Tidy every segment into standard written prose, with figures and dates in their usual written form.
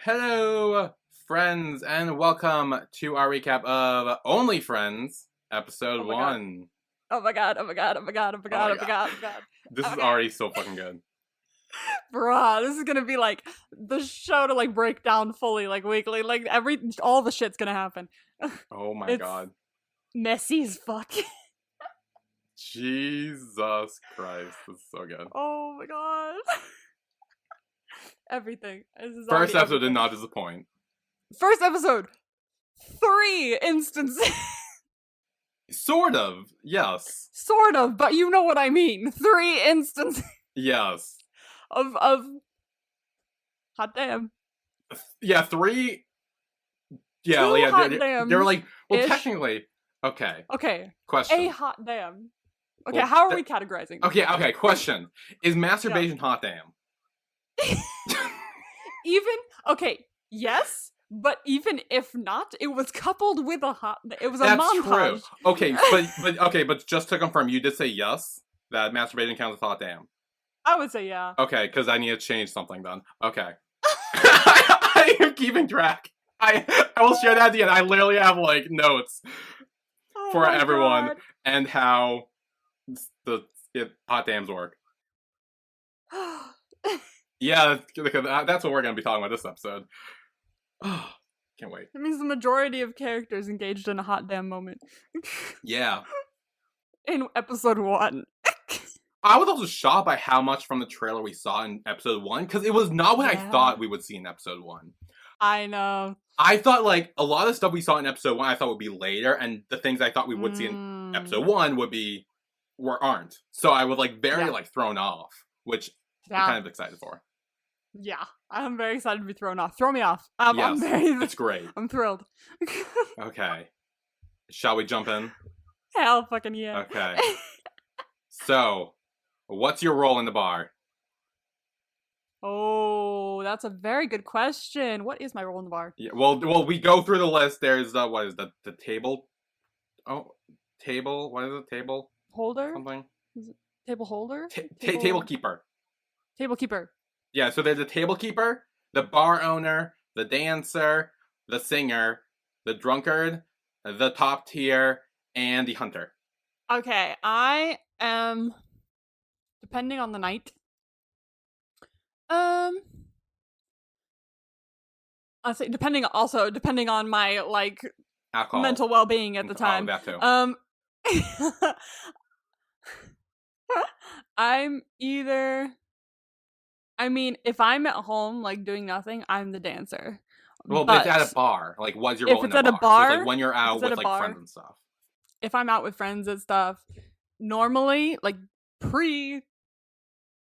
Hello, friends, and welcome to our recap of Only Friends, episode Oh my god. 1. Oh my god. Oh my god. Oh my god. Oh my Oh my god. Oh my god. god. Oh my god. This is Okay. already so fucking good. Bruh, this is gonna be like the show to like break down fully, like weekly. Like all the shit's gonna happen. Oh my It's god. messy as fuck. Jesus Christ, this is so good. Oh my god. Everything. This is First already episode did everything. not disappoint. First episode. 3 instances. Sort of, yes. Sort of, but you know what I mean. 3 instances Yes. of hot damn. Yeah, 3. Yeah, 2 yeah, hot they were like, well, dams-ish. technically, okay. Okay. Question. A hot damn. Okay, Well, how are we categorizing this? Okay, question. Is masturbation hot damn? Even okay, yes, but even if not, it was coupled with a hot. It was a That's montage. true. Okay, but just to confirm, you did say yes that masturbating counts as hot damn. I would say yeah. Okay, because I need to change something then. Okay, I am keeping track. I will share that at the end. I literally have like notes Oh for my everyone God. and how hot dams work. Yeah, that's what we're gonna be talking about this episode. Can't wait. That means the majority of characters engaged in a hot damn moment. Yeah. In episode 1. I was also shocked by how much from the trailer we saw in episode 1, because it was not what I Yeah. thought we would see in episode 1. I know. I thought, like, a lot of stuff we saw in episode 1 I thought would be later, and the things I thought we would see in episode 1 aren't. So I was, like, very, thrown off, which I'm kind of excited for. Yeah, I'm very excited to be thrown off. Throw me off. I'm Yes, very. it's great. I'm thrilled. Okay. Shall we jump in? Hell fucking yeah. Okay. So, what's your role in the bar? Oh, that's a very good question. What is my role in the bar? Yeah, well, we go through the list. There's what is the table? Oh, table. What is it? Table Holder? something. Table holder? Table keeper. Table keeper. Yeah. So there's the table keeper, the bar owner, the dancer, the singer, the drunkard, the top tier, and the hunter. Okay, I am depending on the night. I say depending on my like Alcohol. mental well-being at the time. Oh, that too. I'm either I mean, if I'm at home like doing nothing, I'm the dancer. Well, but it's at a bar. Like, what's your if role in it's the at a bar? bar, So it's like when you're out if it's at with a like bar, friends and stuff. if I'm out with friends and stuff, normally like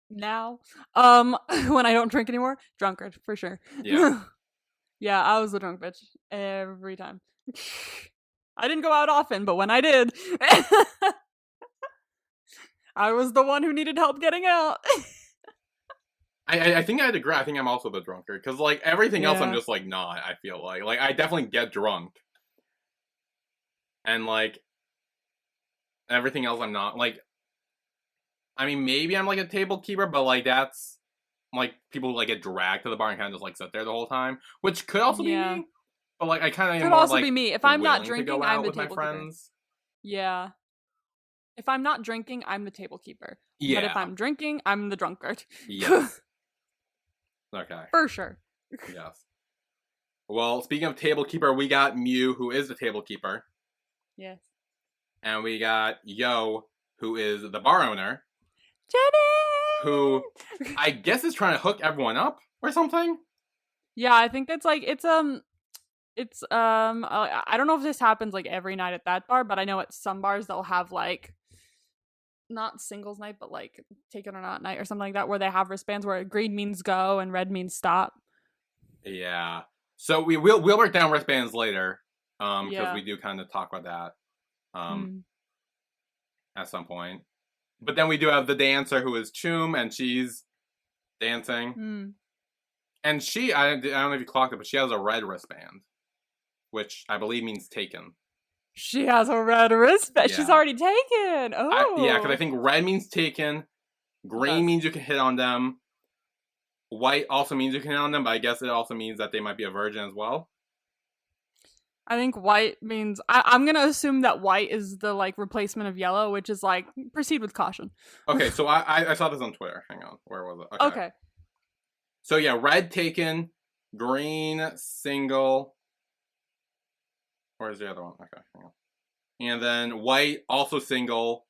now, when I don't drink anymore, drunkard for sure. Yeah. Yeah, I was the drunk bitch every time. I didn't go out often, but when I did, I was the one who needed help getting out. I think I'd agree. I think I'm also the drunkard because like everything else, I'm Yeah. just like not. I feel like I definitely get drunk, and like everything else, I'm not. Like, I mean, maybe I'm like a table keeper, but like that's like people who like get dragged to the bar and kind of just like sit there the whole time, which could also be Yeah. me. But like I kind of am Could more also like be me. If I'm not willing to go drinking, out I'm the with my table keeper. friends. Yeah. If I'm not drinking, I'm the table keeper. Yeah. But if I'm drinking, I'm the drunkard. Yes. Okay. For sure. Yes. Well, speaking of table keeper, we got Mew, who is the table keeper, Yes. and we got Yo, who is the bar owner, Jenny! who I guess is trying to hook everyone up or something. Yeah, I think that's like I don't know if this happens like every night at that bar, but I know at some bars they'll have like not singles night, but like take it or not night or something like that, where they have wristbands where green means go and red means stop. Yeah. So we'll work down wristbands later, because Yeah. we do kind of talk about that, at some point. But then we do have the dancer who is Chum, and she's dancing. And she, I don't know if you clocked it, but she has a red wristband, which I believe means taken. She has a red wristband. Yeah. She's already taken. Oh. Yeah, because I think red means taken, green Yes. means you can hit on them, white also means you can hit on them, but I guess it also means that they might be a virgin as well. I think white means I'm gonna assume that white is the like replacement of yellow, which is like proceed with caution. Okay, so I saw this on Twitter. Hang on, where was it? Okay. So yeah, red taken, green single. Where's the other one? Okay, hang on. And then white also single,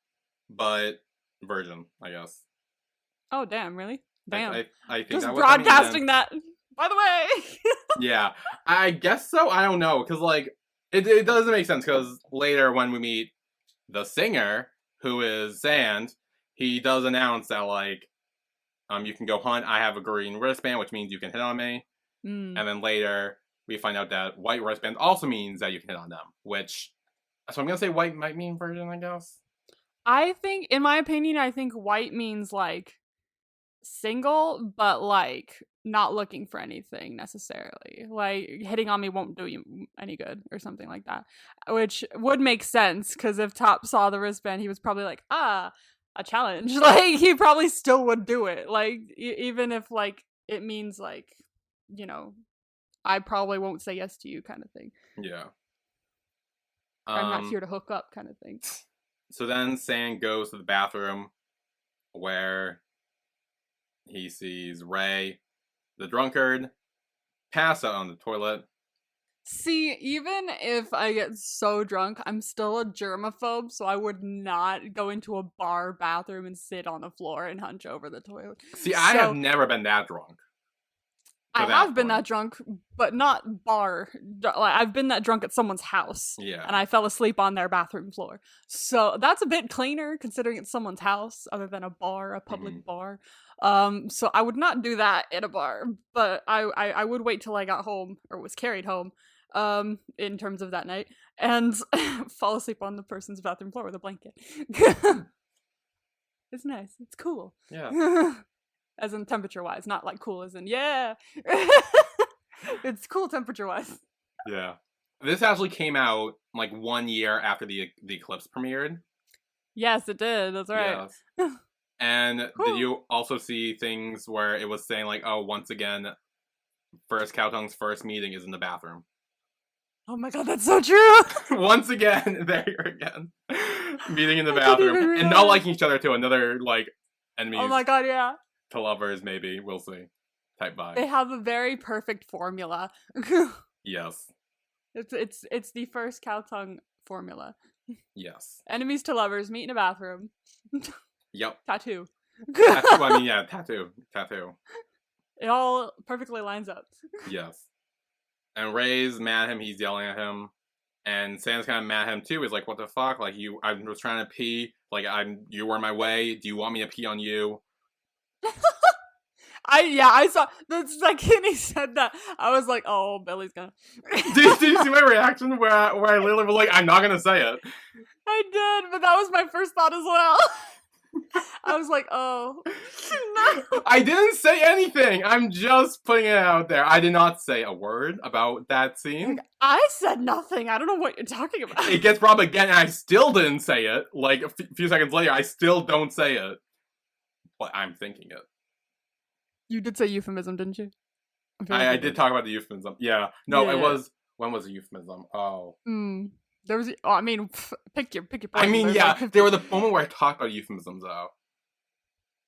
but virgin, I guess. Oh damn! Really? Damn. I think just that broadcasting that. By the way. Yeah, I guess so. I don't know, because like it doesn't make sense. Because later when we meet the singer, who is Sand, he does announce that like you can go hunt. I have a green wristband, which means you can hit on me. And then later we find out that white wristband also means that you can hit on them. Which, so I'm gonna say white might mean virgin, I guess. I think, in my opinion, I think white means like single, but like not looking for anything necessarily. Like hitting on me won't do you any good or something like that, which would make sense because if Top saw the wristband, he was probably like, a challenge. Like he probably still would do it. Like even if like it means like, you know, I probably won't say yes to you kind of thing. Yeah. I'm not here to hook up kind of thing. So then Sand goes to the bathroom where he sees Ray, the drunkard, pass out on the toilet. See, even if I get so drunk, I'm still a germaphobe, so I would not go into a bar bathroom and sit on the floor and hunch over the toilet. See, I have never been that drunk. I have been that drunk, but not bar. Like, I've been that drunk at someone's house. Yeah. And I fell asleep on their bathroom floor. So that's a bit cleaner considering it's someone's house other than a bar, a public bar. So I would not do that in a bar, but I would wait till I got home or was carried home, in terms of that night, and fall asleep on the person's bathroom floor with a blanket. It's nice. It's cool. Yeah. As in temperature-wise, not like cool as in, yeah. It's cool temperature-wise. Yeah. This actually came out like 1 year after the Eclipse premiered. Yes, it did. That's right. Yes. And did you also see things where it was saying like, oh, once again, First Cowtongue's first meeting is in the bathroom? Oh my god, that's so true! Once again, there you're again. Meeting in the bathroom. And not liking each other too. Another, like, enemies. Oh my god, yeah. To lovers, maybe. We'll see. Type vibe. They have a very perfect formula. Yes. It's the first Cowtongue formula. Yes. Enemies to lovers, meet in a bathroom. Yep. Tattoo. Tattoo, I mean, yeah, tattoo. It all perfectly lines up. Yes. And Ray's mad at him, he's yelling at him. And Sam's kind of mad at him too. He's like, what the fuck? Like, I was trying to pee. Like, you were in my way. Do you want me to pee on you? I saw the second he said that, I was like, oh, Billy's gonna. Did you see my reaction where I literally was like, I'm not gonna say it? I did, but that was my first thought as well. I was like, oh, no. I didn't say anything. I'm just putting it out there. I did not say a word about that scene. I said nothing. I don't know what you're talking about. It gets brought up again, and I still didn't say it. Like, a few seconds later, I still don't say it. But I'm thinking it. You did say euphemism, didn't you? I did talk about the euphemism. Yeah. No, yeah. It was... When was the euphemism? Oh. There was... Oh, I mean, pick your point. I mean, yeah. Like, there was the moment where I talked about euphemisms, though.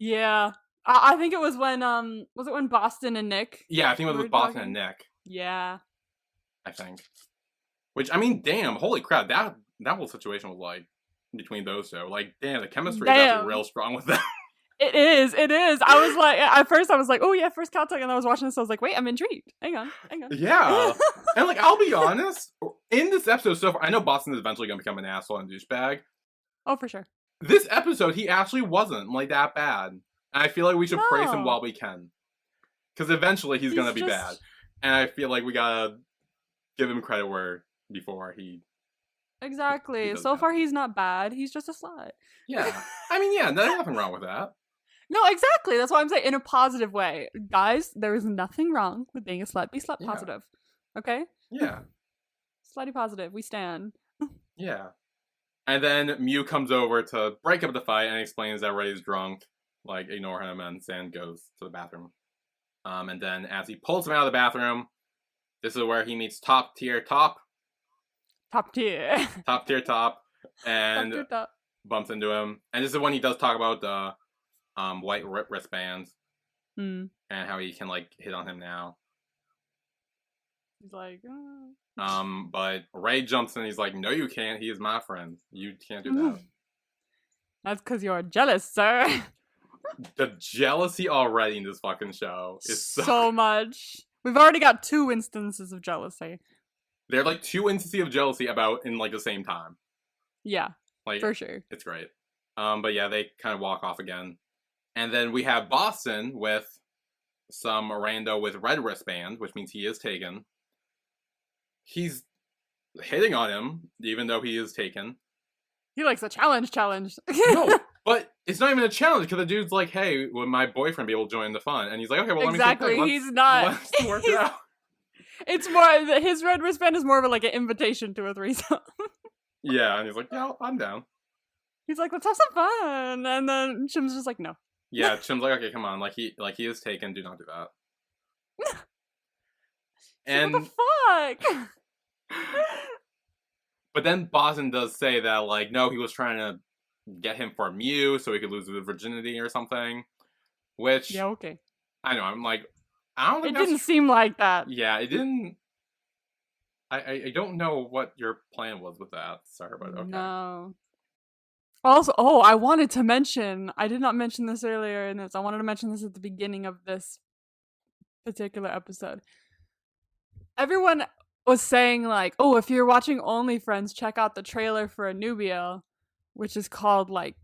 Yeah. I think it was when... Was it when Boston and Nick... Yeah, I think it was with Boston and Nick. Yeah. I think. Which, I mean, damn. Holy crap. That whole situation was, like, between those two. Like, damn, the chemistry is actually real strong with them. It is. I was like, at first I was like, oh yeah, first Cowtongue, and I was watching this, I was like, wait, I'm intrigued. Hang on. Yeah. And like, I'll be honest, in this episode so far, I know Boston is eventually going to become an asshole and douchebag. Oh, for sure. This episode, he actually wasn't like that bad. And I feel like we should praise him while we can. Because eventually he's going to be bad. And I feel like we gotta give him credit before he... Exactly. So far he's not bad. He's just a slut. Yeah. I mean, yeah, there's nothing wrong with that. No, exactly. That's why I'm saying in a positive way. Guys, there is nothing wrong with being a slut. Be slut positive. Okay? Yeah. Slutty positive. We stand. Yeah. And then Mew comes over to break up the fight and explains that Ray's drunk. Like, ignore him, and Sand goes to the bathroom. And then as he pulls him out of the bathroom, this is where he meets top tier top, and top bumps into him. And this is when he does talk about the white wristbands and how he can like hit on him now. He's like, but Ray jumps in. He's like, "No, you can't. He is my friend. You can't do that." That's because you're jealous, sir. The jealousy already in this fucking show is so much. We've already got 2 instances of jealousy. There are like 2 instances of jealousy about in like the same time. Yeah, like for sure. It's great. But yeah, they kind of walk off again, and then we have Boston with some rando with red wristband, which means he is taken. He's hitting on him, even though he is taken. He likes a challenge. No, but it's not even a challenge, because the dude's like, "Hey, would my boyfriend be able to join the fun?" And he's like, "Okay, well, exactly. Let me he's not. Let's work it out." It's more, his red wristband is more of like an invitation to a threesome. Yeah, and he's like, "Yeah, I'm down." He's like, "Let's have some fun," and then Chim's just like, "No." Yeah, Chim's like, "Okay, come on, like he is taken. Do not do that." And what the fuck? But then Boston does say that, like, no, he was trying to get him for Mew so he could lose his virginity or something. Which, yeah, okay. I know, I'm like, I don't think it didn't seem like that. Yeah, it didn't. I don't know what your plan was with that, sir, but okay. No. Also, I wanted to mention, I did not mention this earlier in this, I wanted to mention this at the beginning of this particular episode. Everyone was saying, like, oh, if you're watching OnlyFriends, check out the trailer for Anubia, which is called, like,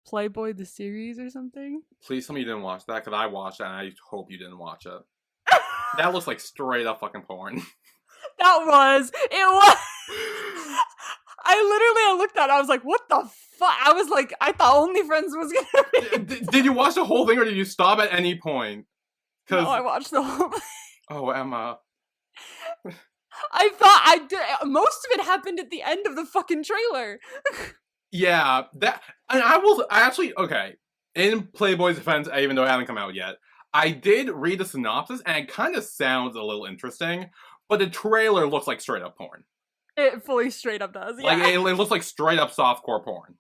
Playboy the Series or something. Please tell me you didn't watch that, because I watched it, and I hope you didn't watch it. That looks like straight up fucking porn. It was. I looked at it, I was like, what the fuck? I was like, I thought OnlyFriends was gonna be... Did you watch the whole thing, or did you stop at any point? No, I watched the whole thing. Oh, Emma. I thought I did. Most of it happened at the end of the fucking trailer. Yeah, that. And okay. In Playboy's defense, even though it hasn't come out yet, I did read the synopsis, and it kind of sounds a little interesting, but the trailer looks like straight up porn. It fully straight up does, yeah. Like, it looks like straight up softcore porn.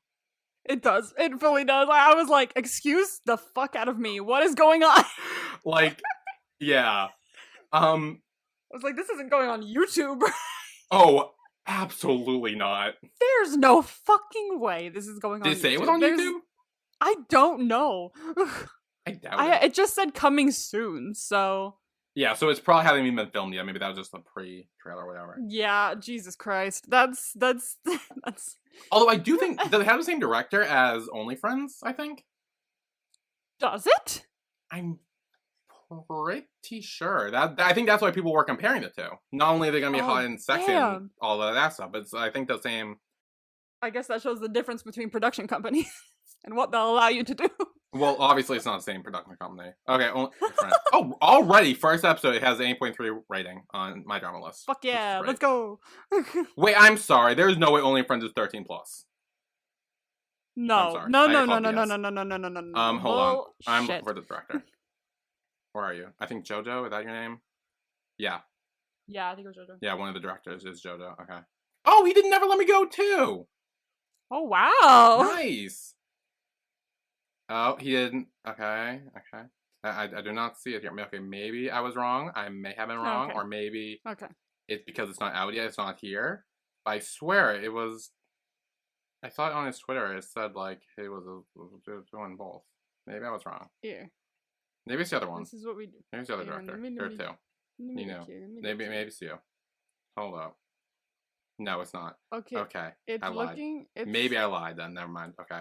It does. It fully does. I was like, excuse the fuck out of me. What is going on? Like, yeah. I was like, this isn't going on YouTube. Oh, absolutely not. There's no fucking way this is going on YouTube. Did it say it was on YouTube? I don't know. I doubt it. It just said coming soon, so... Yeah, so it's probably hasn't even been filmed yet. Maybe that was just a pre-trailer or whatever. Yeah, Jesus Christ. That's... Although I do think... Does it have the same director as OnlyFriends, I think? Does it? I'm pretty sure. I think that's why people were comparing the two. Not only are they going to be hot and sexy and all of that stuff, but I think the same... I guess that shows the difference between production companies and what they'll allow you to do. Well, obviously it's not the same production company. Okay, oh, already, first episode, it has an 8.3 rating on my drama list. Fuck yeah, let's go. Wait, I'm sorry. There's no way OnlyFriends is 13+. No. I'm No. hold on. I'm looking for the director. Where are you? I think JoJo, is that your name? Yeah. Yeah, I think it was JoJo. Yeah, one of the directors is JoJo. Okay. Oh, he did Never Let Me Go too! Oh, wow. Nice! Oh, he didn't. Okay. I do not see it here. Okay, maybe I was wrong. I may have been wrong. Okay. Or maybe it's because it's not out yet. It's not here. But I swear it was... I thought on his Twitter it said, like, he was doing both. Maybe I was wrong. Here. Maybe it's the other one. This is what we do. Maybe it's the other director. There are two. You know. Maybe it's you. Hold up. No, it's not. Okay. It's looking... Maybe I lied then. Never mind. Okay.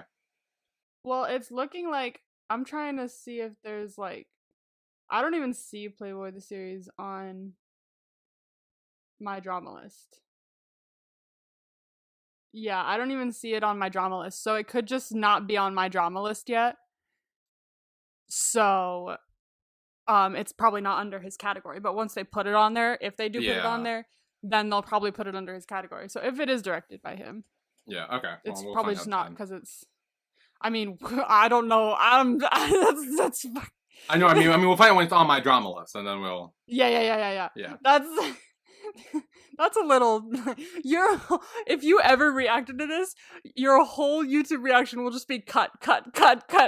Well, it's looking like... I'm trying to see if there's, like... I don't even see Playboy the series on my drama list. Yeah, I don't even see it on my drama list. So it could just not be on my drama list yet. So... it's probably not under his category. But once they put it on there, if they do put it on there, then they'll probably put it under his category. So if it is directed by him... Yeah, okay. It's probably just not because it's... I mean, I don't know. That's I know. I mean, we'll find out when it's on my drama list, and then we'll. Yeah. Yeah. That's a little. If you ever reacted to this, your whole YouTube reaction will just be cut,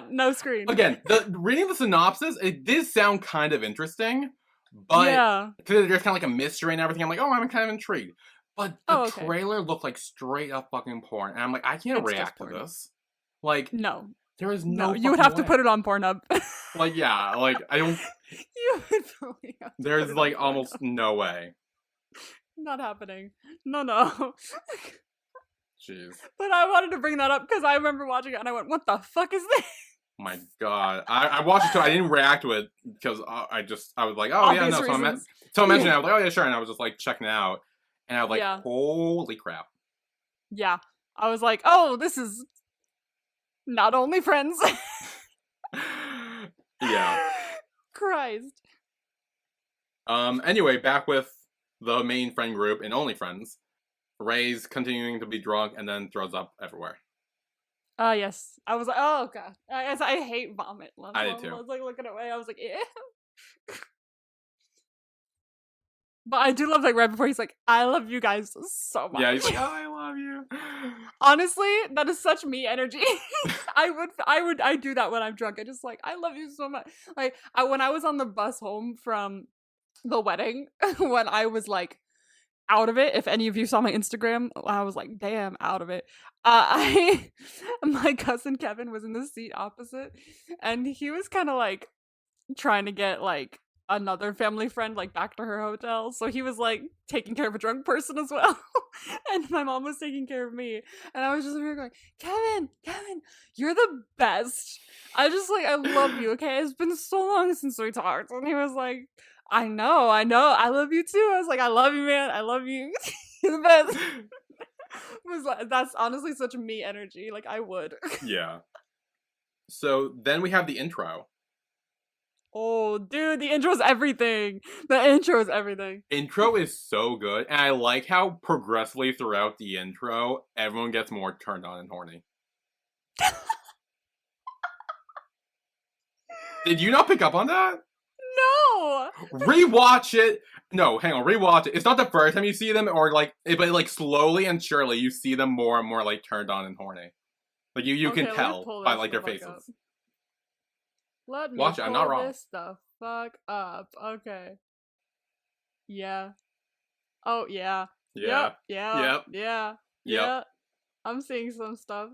no screen. Again, reading the synopsis, it did sound kind of interesting, but because there's kind of like a mystery and everything, I'm like, oh, I'm kind of intrigued. But the trailer looked like straight up fucking porn, and I'm like, I can't react to this. Like, no. There is no. You would have to put it on Pornhub. Like, yeah, like I don't. You would probably have to There's like almost no way. Not happening. No. Jeez. But I wanted to bring that up because I remember watching it and I went, "What the fuck is this?" Oh my god, I watched it too. I didn't react to it because I was like, oh Obvious yeah, no. reasons. So I mentioned it. I was like, oh yeah, sure, and I was just like checking it out, and I was like, holy crap. Yeah, I was like, oh, this is not only friends. Yeah. Christ. Anyway, back with the main friend group and only friends. Ray's continuing to be drunk and then throws up everywhere. Yes. I was like, oh god. I hate vomit. I did too. I was like looking away. I was like, ew. But I do love like right before he's like, I love you guys so much. Yeah, he's like, oh, I love you. Honestly, that is such me energy. I do that when I'm drunk. I just like, I love you so much. Like when I was on the bus home from the wedding, when I was like out of it, if any of you saw my Instagram, I was like, damn, out of it. My cousin Kevin was in the seat opposite, and he was kind of like trying to get like another family friend like back to her hotel, so he was like taking care of a drunk person as well. And my mom was taking care of me, and I was just over here going, Kevin, you're the best. I love you. Okay, it's been so long since we talked. And he was like, I know, I love you too. I was like, I love you, man, I love you. You're the best. That's honestly such me energy. Like I would. Yeah. So then we have the intro. Oh, dude, the intro is everything. The intro is everything. Intro is so good, and I like how progressively throughout the intro, everyone gets more turned on and horny. Did you not pick up on that? No! Rewatch it! No, hang on, rewatch it. It's not the first time you see them, or like, but like slowly and surely you see them more and more like turned on and horny. Like you can tell by like their faces. Up. Let me watch it. I'm not wrong. This the fuck up. Okay. Yeah. Oh yeah. Yeah. Yeah. I'm seeing some stuff.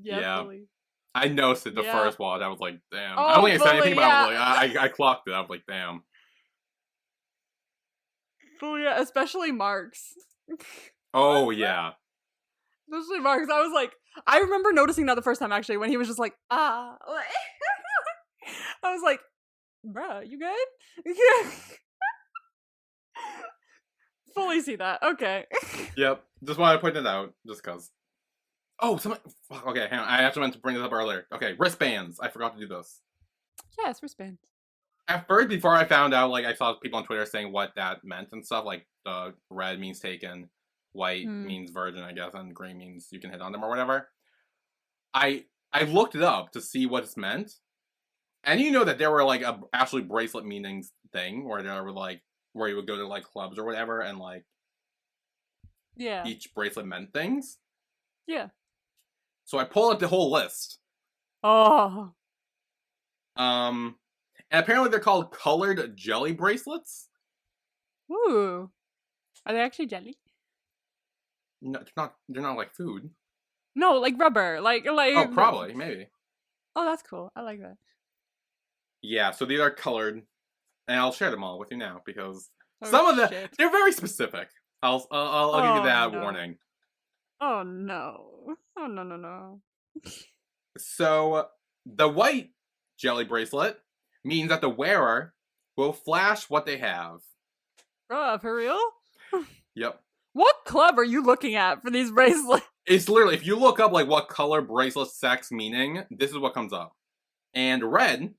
Yeah. Fully. I noticed it the first watch. I was like, damn. I don't think I said anything about it. Like, I clocked it. I was like, damn. Fully, yeah. Especially Mark's. Oh yeah. Especially Mark's. I was like, I remember noticing that the first time actually when he was just like, ah. I was like, bruh, you good? Yeah. Fully see that. Okay. Yep. Just wanted to point it out, just cause. Oh, okay, hang on. I actually meant to bring this up earlier. Okay, wristbands. I forgot to do this. Yes, wristbands. At first, before I found out, like, I saw people on Twitter saying what that meant and stuff, like, red means taken, white means virgin, I guess, and green means you can hit on them or whatever. I looked it up to see what it's meant. And you know that there were, like, actually bracelet meanings thing, where there were, like, where you would go to, like, clubs or whatever, and, like, each bracelet meant things. Yeah. So I pulled up the whole list. Oh. And apparently they're called colored jelly bracelets. Ooh. Are they actually jelly? No, they're not like food. No, like rubber. Like oh, probably, maybe. Oh, that's cool. I like that. Yeah, so these are colored, and I'll share them all with you now because some of them they're very specific. I'll give you that warning. Oh no! Oh no! So the white jelly bracelet means that the wearer will flash what they have. Bruh, for real? Yep. What club are you looking at for these bracelets? It's literally, if you look up like what color bracelet sex meaning, this is what comes up. And red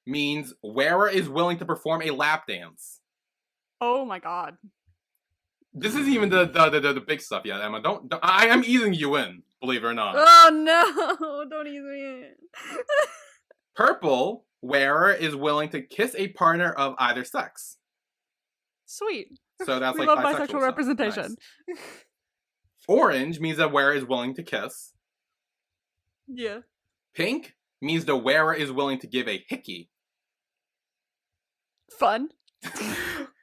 means wearer is willing to perform a lap dance. Oh my god. This is even the big stuff yet, Emma. Don't I am easing you in, believe it or not. Oh no, don't ease me in. Purple wearer is willing to kiss a partner of either sex. Sweet. So that's we like love bisexual stuff. representation. Nice. Orange means the wearer is willing to kiss. Yeah. Pink means the wearer is willing to give a hickey. Fun.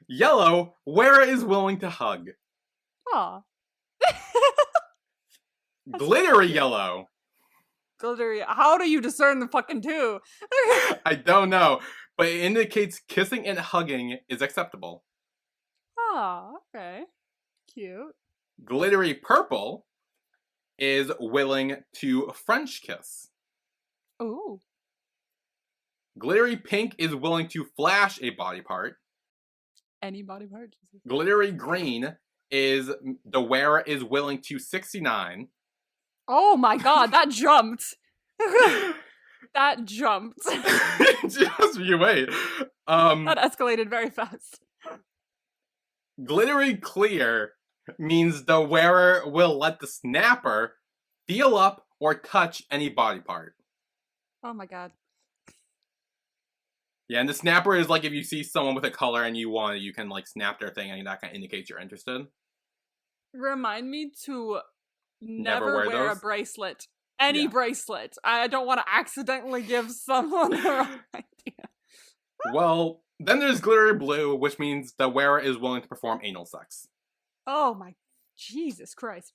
Yellow, wearer is willing to hug. Aw. Glittery yellow. Glittery. How do you discern the fucking two? I don't know, but it indicates kissing and hugging is acceptable. Aw, okay. Cute. Glittery purple is willing to French kiss. Ooh. Glittery pink is willing to flash a body part. Any body part. Glittery green is the wearer is willing to 69. Oh my god, that jumped. That jumped. Just you wait. That escalated very fast. Glittery clear means the wearer will let the snapper feel up or touch any body part. Oh my god. Yeah, and the snapper is like if you see someone with a color and you want it, you can like snap their thing and that kind of indicates you're interested. Remind me to Never never wear wear a those? bracelet. Any bracelet. I don't want to accidentally give someone the wrong idea. Well, then there's glittery blue, which means the wearer is willing to perform anal sex. Oh my Jesus Christ.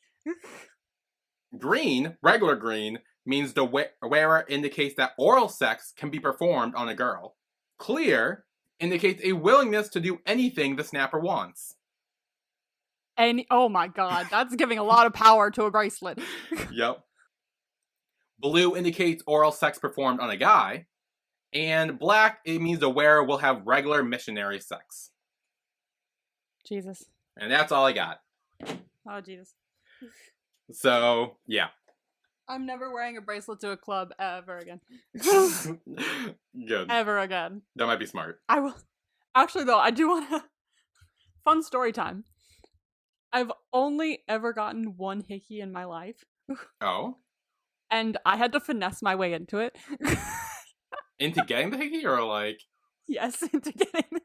Green, regular green, means the wearer indicates that oral sex can be performed on a girl. Clear indicates a willingness to do anything the snapper wants. Oh my god, that's giving a lot of power to a bracelet. Yep. Blue indicates oral sex performed on a guy. And black, it means the wearer will have regular missionary sex. Jesus. And that's all I got. Oh, Jesus. So, yeah. I'm never wearing a bracelet to a club ever again. Good. Ever again. That might be smart. I will. Actually, though, I do want to. Fun story time. I've only ever gotten one hickey in my life. Oh? And I had to finesse my way into it. Into getting the hickey or like? Yes, into getting.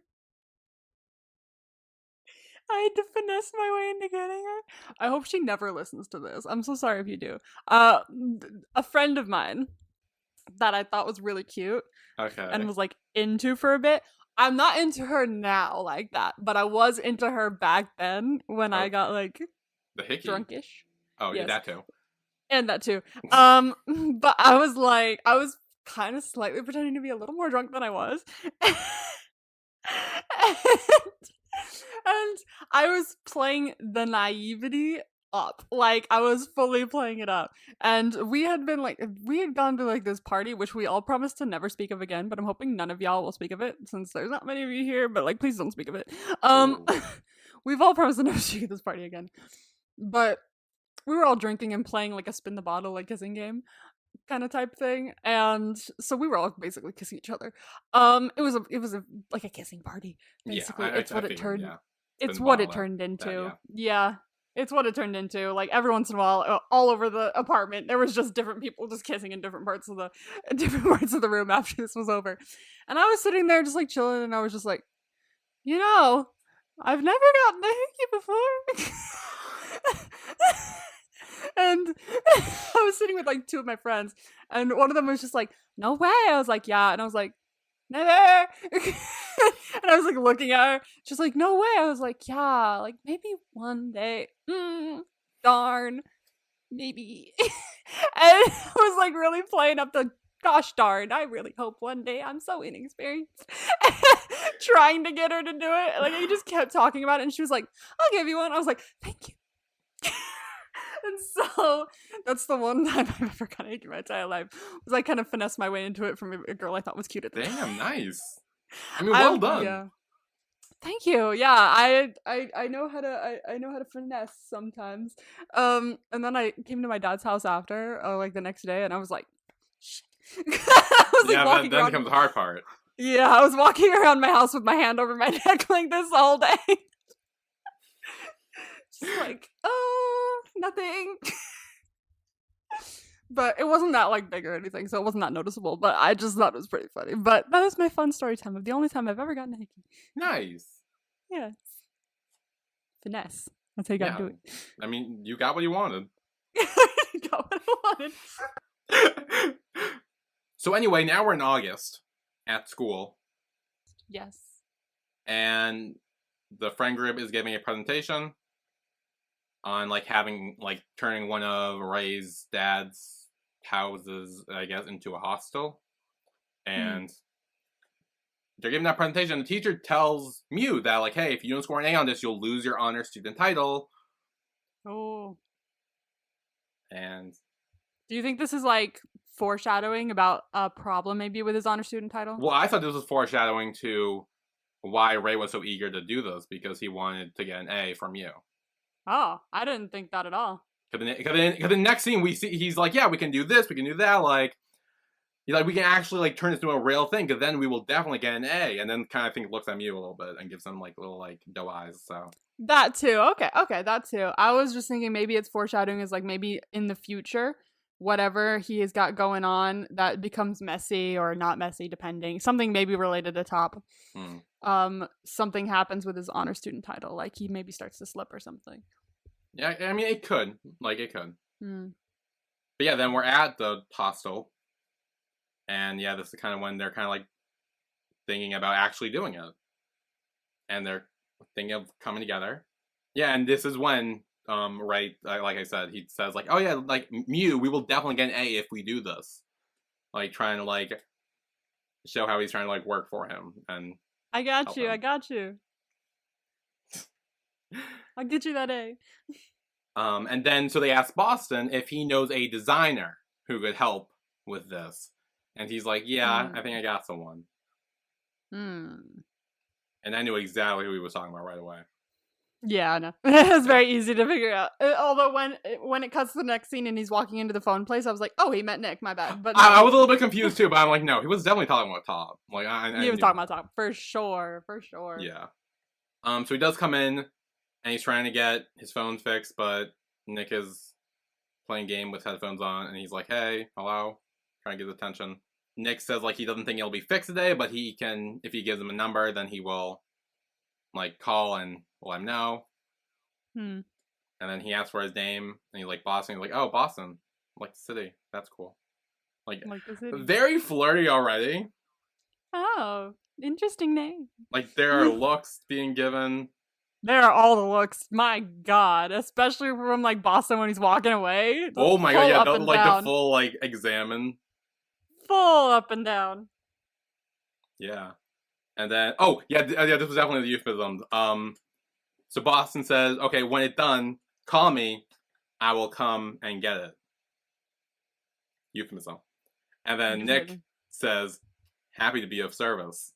I had to finesse my way into getting her. I hope she never listens to this. I'm so sorry if you do. A friend of mine that I thought was really cute. Okay. And was like into for a bit. I'm not into her now like that, but I was into her back then when I got like the hickey. Drunkish. Oh, yes. Yeah, that too. And that too. But I was kind of slightly pretending to be a little more drunk than I was. And I was playing the naivety up. Like, I was fully playing it up. And we had gone to like this party, which we all promised to never speak of again, but I'm hoping none of y'all will speak of it, since there's not many of you here, but like, please don't speak of it. We've all promised to never speak of this party again. But we were all drinking and playing like a spin the bottle, like kissing game kind of type thing, and so we were all basically kissing each other. It was like a kissing party, basically. Yeah, it's what it turned. Yeah. It's what it turned into. Yeah, it's what it turned into. Like every once in a while, all over the apartment, there was just different people just kissing in different parts of the room after this was over. And I was sitting there just like chilling, and I was just like, I've never gotten a hickey before. And I was sitting with like two of my friends, and one of them was just like, "No way!" I was like, "Yeah," and I was like, "Never." And I was like looking at her, just like, "No way!" I was like, "Yeah, like maybe one day." Darn, maybe. And I was like really playing up the gosh darn. I really hope one day. I'm so inexperienced. Trying to get her to do it. Like I just kept talking about it, and she was like, "I'll give you one." I was like, "Thank you." And so that's the one time I've ever gotten a hickey in my entire life. Was I kind of finessed my way into it from a girl I thought was cute at the time. Damn, nice. I mean, well done. Yeah. Thank you. Yeah, I know how to I know how to finesse sometimes. And then I came to my dad's house after, like the next day, and I was like, shit. I was like walking then around. Comes the hard part. Yeah, I was walking around my house with my hand over my neck like this all day. Just like, oh, nothing. But it wasn't that like big or anything, so it wasn't that noticeable. But I just thought it was pretty funny. But that was my fun story time of the only time I've ever gotten a hickey. Nice. Yeah. Finesse. That's how you gotta do it. I mean, you got what you wanted. Got what I wanted. So anyway, now we're in August at school. Yes. And the friend group is giving a presentation on like turning one of Ray's dad's houses, I guess, into a hostel. And they're giving that presentation. The teacher tells Mew that, like, hey, if you don't score an A on this, you'll lose your honor student title. Oh. And do you think this is like foreshadowing about a problem maybe with his honor student title? Well, I thought this was foreshadowing to why Ray was so eager to do this, because he wanted to get an A from you. Oh, I didn't think that at all. Because the next scene we see, he's like, yeah, we can do this, we can do that, like we can actually like turn this into a real thing, because then we will definitely get an A. And then kind of looks at Mew a little bit and gives him like little like doe eyes. So that too. Okay, that too. I was just thinking maybe it's foreshadowing is like maybe in the future, whatever he has got going on that becomes messy or not messy, depending. Something maybe related to Top. Something happens with his honor student title, like he maybe starts to slip or something. Yeah, I mean it could. But yeah, then we're at the hostel. And yeah, this is kind of when they're kind of like thinking about actually doing it. And they're thinking of coming together. Yeah, and this is when Ray, like I said, he says like, oh yeah, like Mew, we will definitely get an A if we do this. Like trying to like show how he's trying to like work for him. And I got you. I'll get you that A. And then so they asked Boston if he knows a designer who could help with this. And he's like, yeah, I think I got someone. And I knew exactly who he was talking about right away. Yeah, I know. It's very easy to figure out. Although when it cuts to the next scene and he's walking into the phone place, I was like, oh, he meant Nick, my bad. But no. I was a little bit confused too, but I'm like, no, he was definitely talking about Top. Like he was talking about Top, for sure. Yeah. So he does come in, and he's trying to get his phone fixed, but Nick is playing a game with headphones on, and he's like, hey, hello, trying to get his attention. Nick says like he doesn't think it'll be fixed today, but he can, if he gives him a number, then he will like call and let him know. And then he asks for his name, and he's like Boston. He's like, oh, Boston, like the city. That's cool. Like the city. Very flirty already. Oh, interesting name. Like there are looks being given. There are all the looks. My God, especially from like Boston when he's walking away. Oh my God, yeah, the full like examine. Full up and down. Yeah. And then, this was definitely the euphemism. So Boston says, okay, when it's done, call me. I will come and get it. Euphemism. And then Nick says, happy to be of service.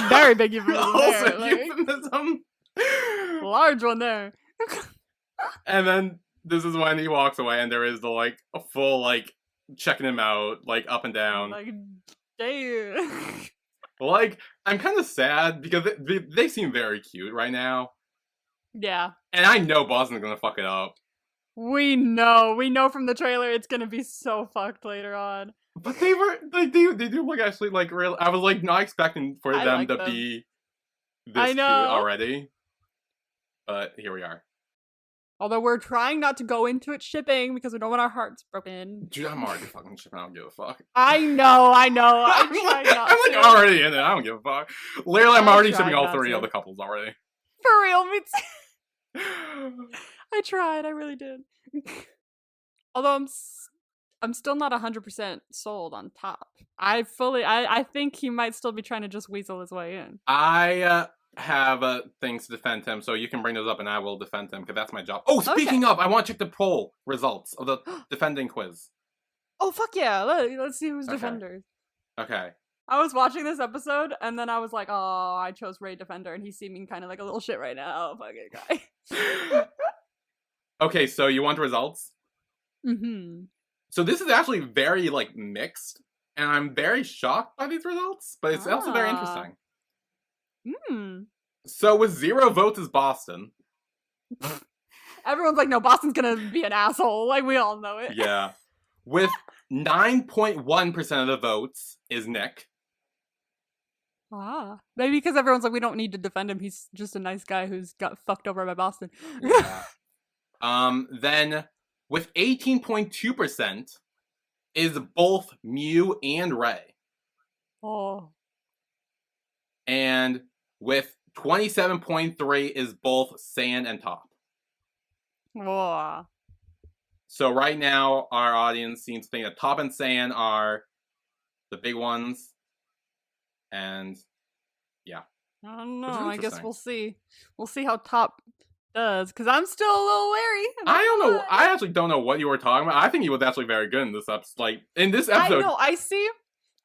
Very big euphemism. Also euphemism. Large one there. And then this is when he walks away, and there is the like a full like checking him out, like up and down. Like, damn. Like, I'm kind of sad because they seem very cute right now. Yeah. And I know Boston's gonna fuck it up. We know from the trailer it's gonna be so fucked later on. But they do look actually like real. I was like not expecting for them to be this cute already. But here we are. Although we're trying not to go into it shipping because we don't want our hearts broken. Dude, I'm already fucking shipping. I don't give a fuck. I know. I'm already in it. I don't give a fuck. Literally, I'm already shipping all three of the couples already. For real, me too. I tried. I really did. Although I'm still not 100% sold on Top. I think he might still be trying to just weasel his way in. I have things to defend him, so you can bring those up and I will defend him, because that's my job. Oh, speaking of, I want to check the poll results of the defending quiz. Oh, fuck yeah. Let's see who's defenders. Okay. I was watching this episode, and then I was like, oh, I chose Ray Defender, and he's seeming kind of like a little shit right now. Fucking guy. Okay, so you want the results? So this is actually very, like, mixed, and I'm very shocked by these results, but it's also very interesting. So with 0 votes is Boston. Everyone's like, no, Boston's gonna be an asshole. Like, we all know it. Yeah. with 9.1% of the votes is Nick. Ah, maybe because everyone's like, we don't need to defend him. He's just a nice guy who's got fucked over by Boston. Yeah. Then with 18.2% is both Mew and Ray. Oh. And with 27.3 is both Sand and Top. Oh. So right now, our audience seems to think that Top and Sand are the big ones. And yeah. I don't know. I guess we'll see. We'll see how Top does, because I'm still a little wary. I don't know. I actually don't know what you were talking about. I think he was actually very good in this episode. Like, in this episode. I know.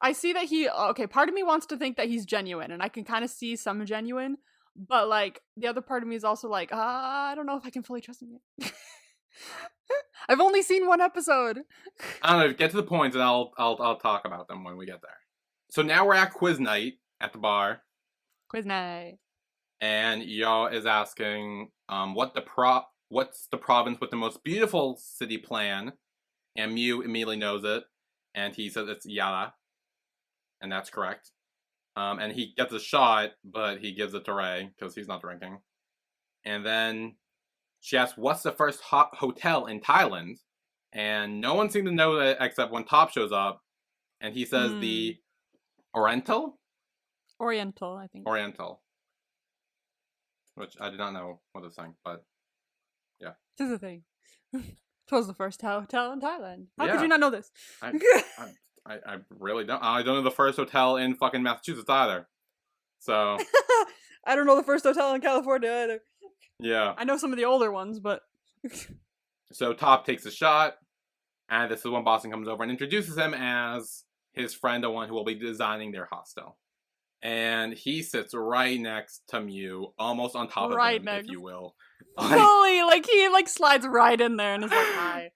I see that he, okay, part of me wants to think that he's genuine, and I can kind of see some genuine, but, like, the other part of me is also like, I don't know if I can fully trust him yet. I've only seen one episode. I don't know. Get to the points, and I'll talk about them when we get there. So now we're at quiz night at the bar. Quiz night. And y'all is asking, what's the province with the most beautiful city plan? And Mew immediately knows it, and he says it's Yara, and that's correct. And he gets a shot, but he gives it to Ray because he's not drinking. And then she asks, "What's the first hotel in Thailand?" And no one seems to know that except when Top shows up, and he says the Oriental, I think. Oriental. Which I did not know what to think, but yeah. This is the thing. It was the first hotel in Thailand. How could you not know this? I really don't. I don't know the first hotel in fucking Massachusetts either. So. I don't know the first hotel in California either. Yeah. I know some of the older ones, but. So Top takes a shot, and this is when Boston comes over and introduces him as his friend, the one who will be designing their hostel. And he sits right next to Mew, almost on top of him, if you will. Fully, he slides right in there and is like, hi.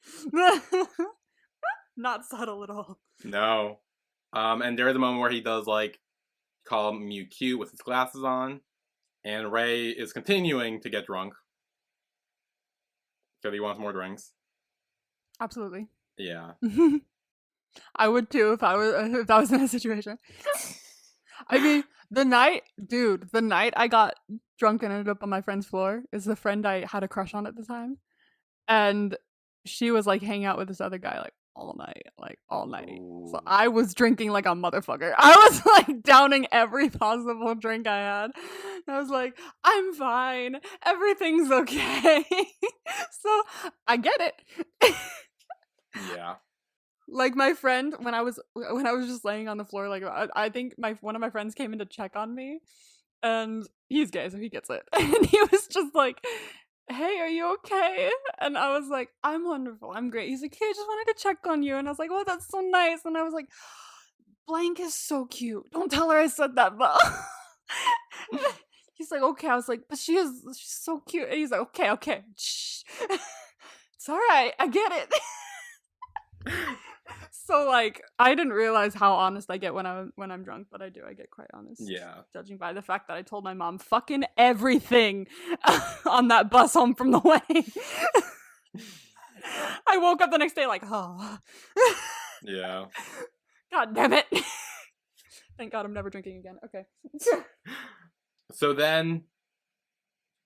Not subtle at all. No. And there is a moment where he does, call Mew cute with his glasses on. And Ray is continuing to get drunk. Because he wants more drinks. Absolutely. Yeah. I would too if I was in a situation. I mean, the night I got drunk and ended up on my friend's floor is the friend I had a crush on at the time. And she was hanging out with this other guy all night. Ooh. So I was drinking like a motherfucker. I was downing every possible drink I had. I was like, I'm fine. Everything's okay. So I get it. Yeah. My friend, when I was just laying on the floor, I think one of my friends came in to check on me, and he's gay, so he gets it. And he was just like, "Hey, are you okay?" And I was like, "I'm wonderful. I'm great." He's like, "Hey, I just wanted to check on you." And I was like, "Oh, that's so nice." And I was like, "Blank is so cute. Don't tell her I said that, but." He's like, "Okay." I was like, "But she's so cute." And he's like, "Okay. Shh. It's all right. I get it." So I didn't realize how honest I get when I'm drunk, but I do. I get quite honest. Yeah. Judging by the fact that I told my mom fucking everything on that bus home from the wedding. I woke up the next day oh. Yeah. God damn it. Thank God I'm never drinking again. Okay. So then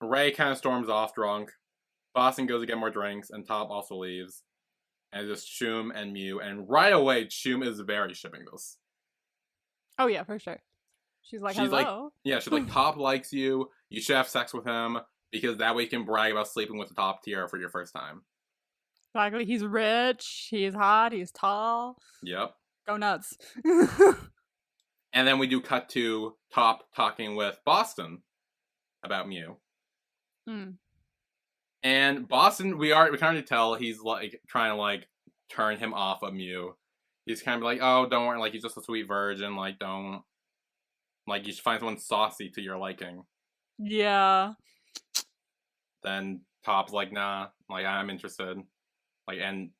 Ray kind of storms off drunk. Boston goes to get more drinks, and Top also leaves. And just Choom and Mew. And right away, Choom is very shipping this. Oh, yeah, for sure. She's hello. She's like, Top likes you. You should have sex with him. Because that way you can brag about sleeping with the top tier for your first time. Exactly. He's rich. He's hot. He's tall. Yep. Go nuts. And then we do cut to Top talking with Boston about Mew. And Boston, we can already tell he's trying to turn him off of Mew. He's kind of like, "Oh, don't worry, he's just a sweet virgin, don't, you should find someone saucy to your liking." Yeah. Then Top's like, "Nah, I'm interested." And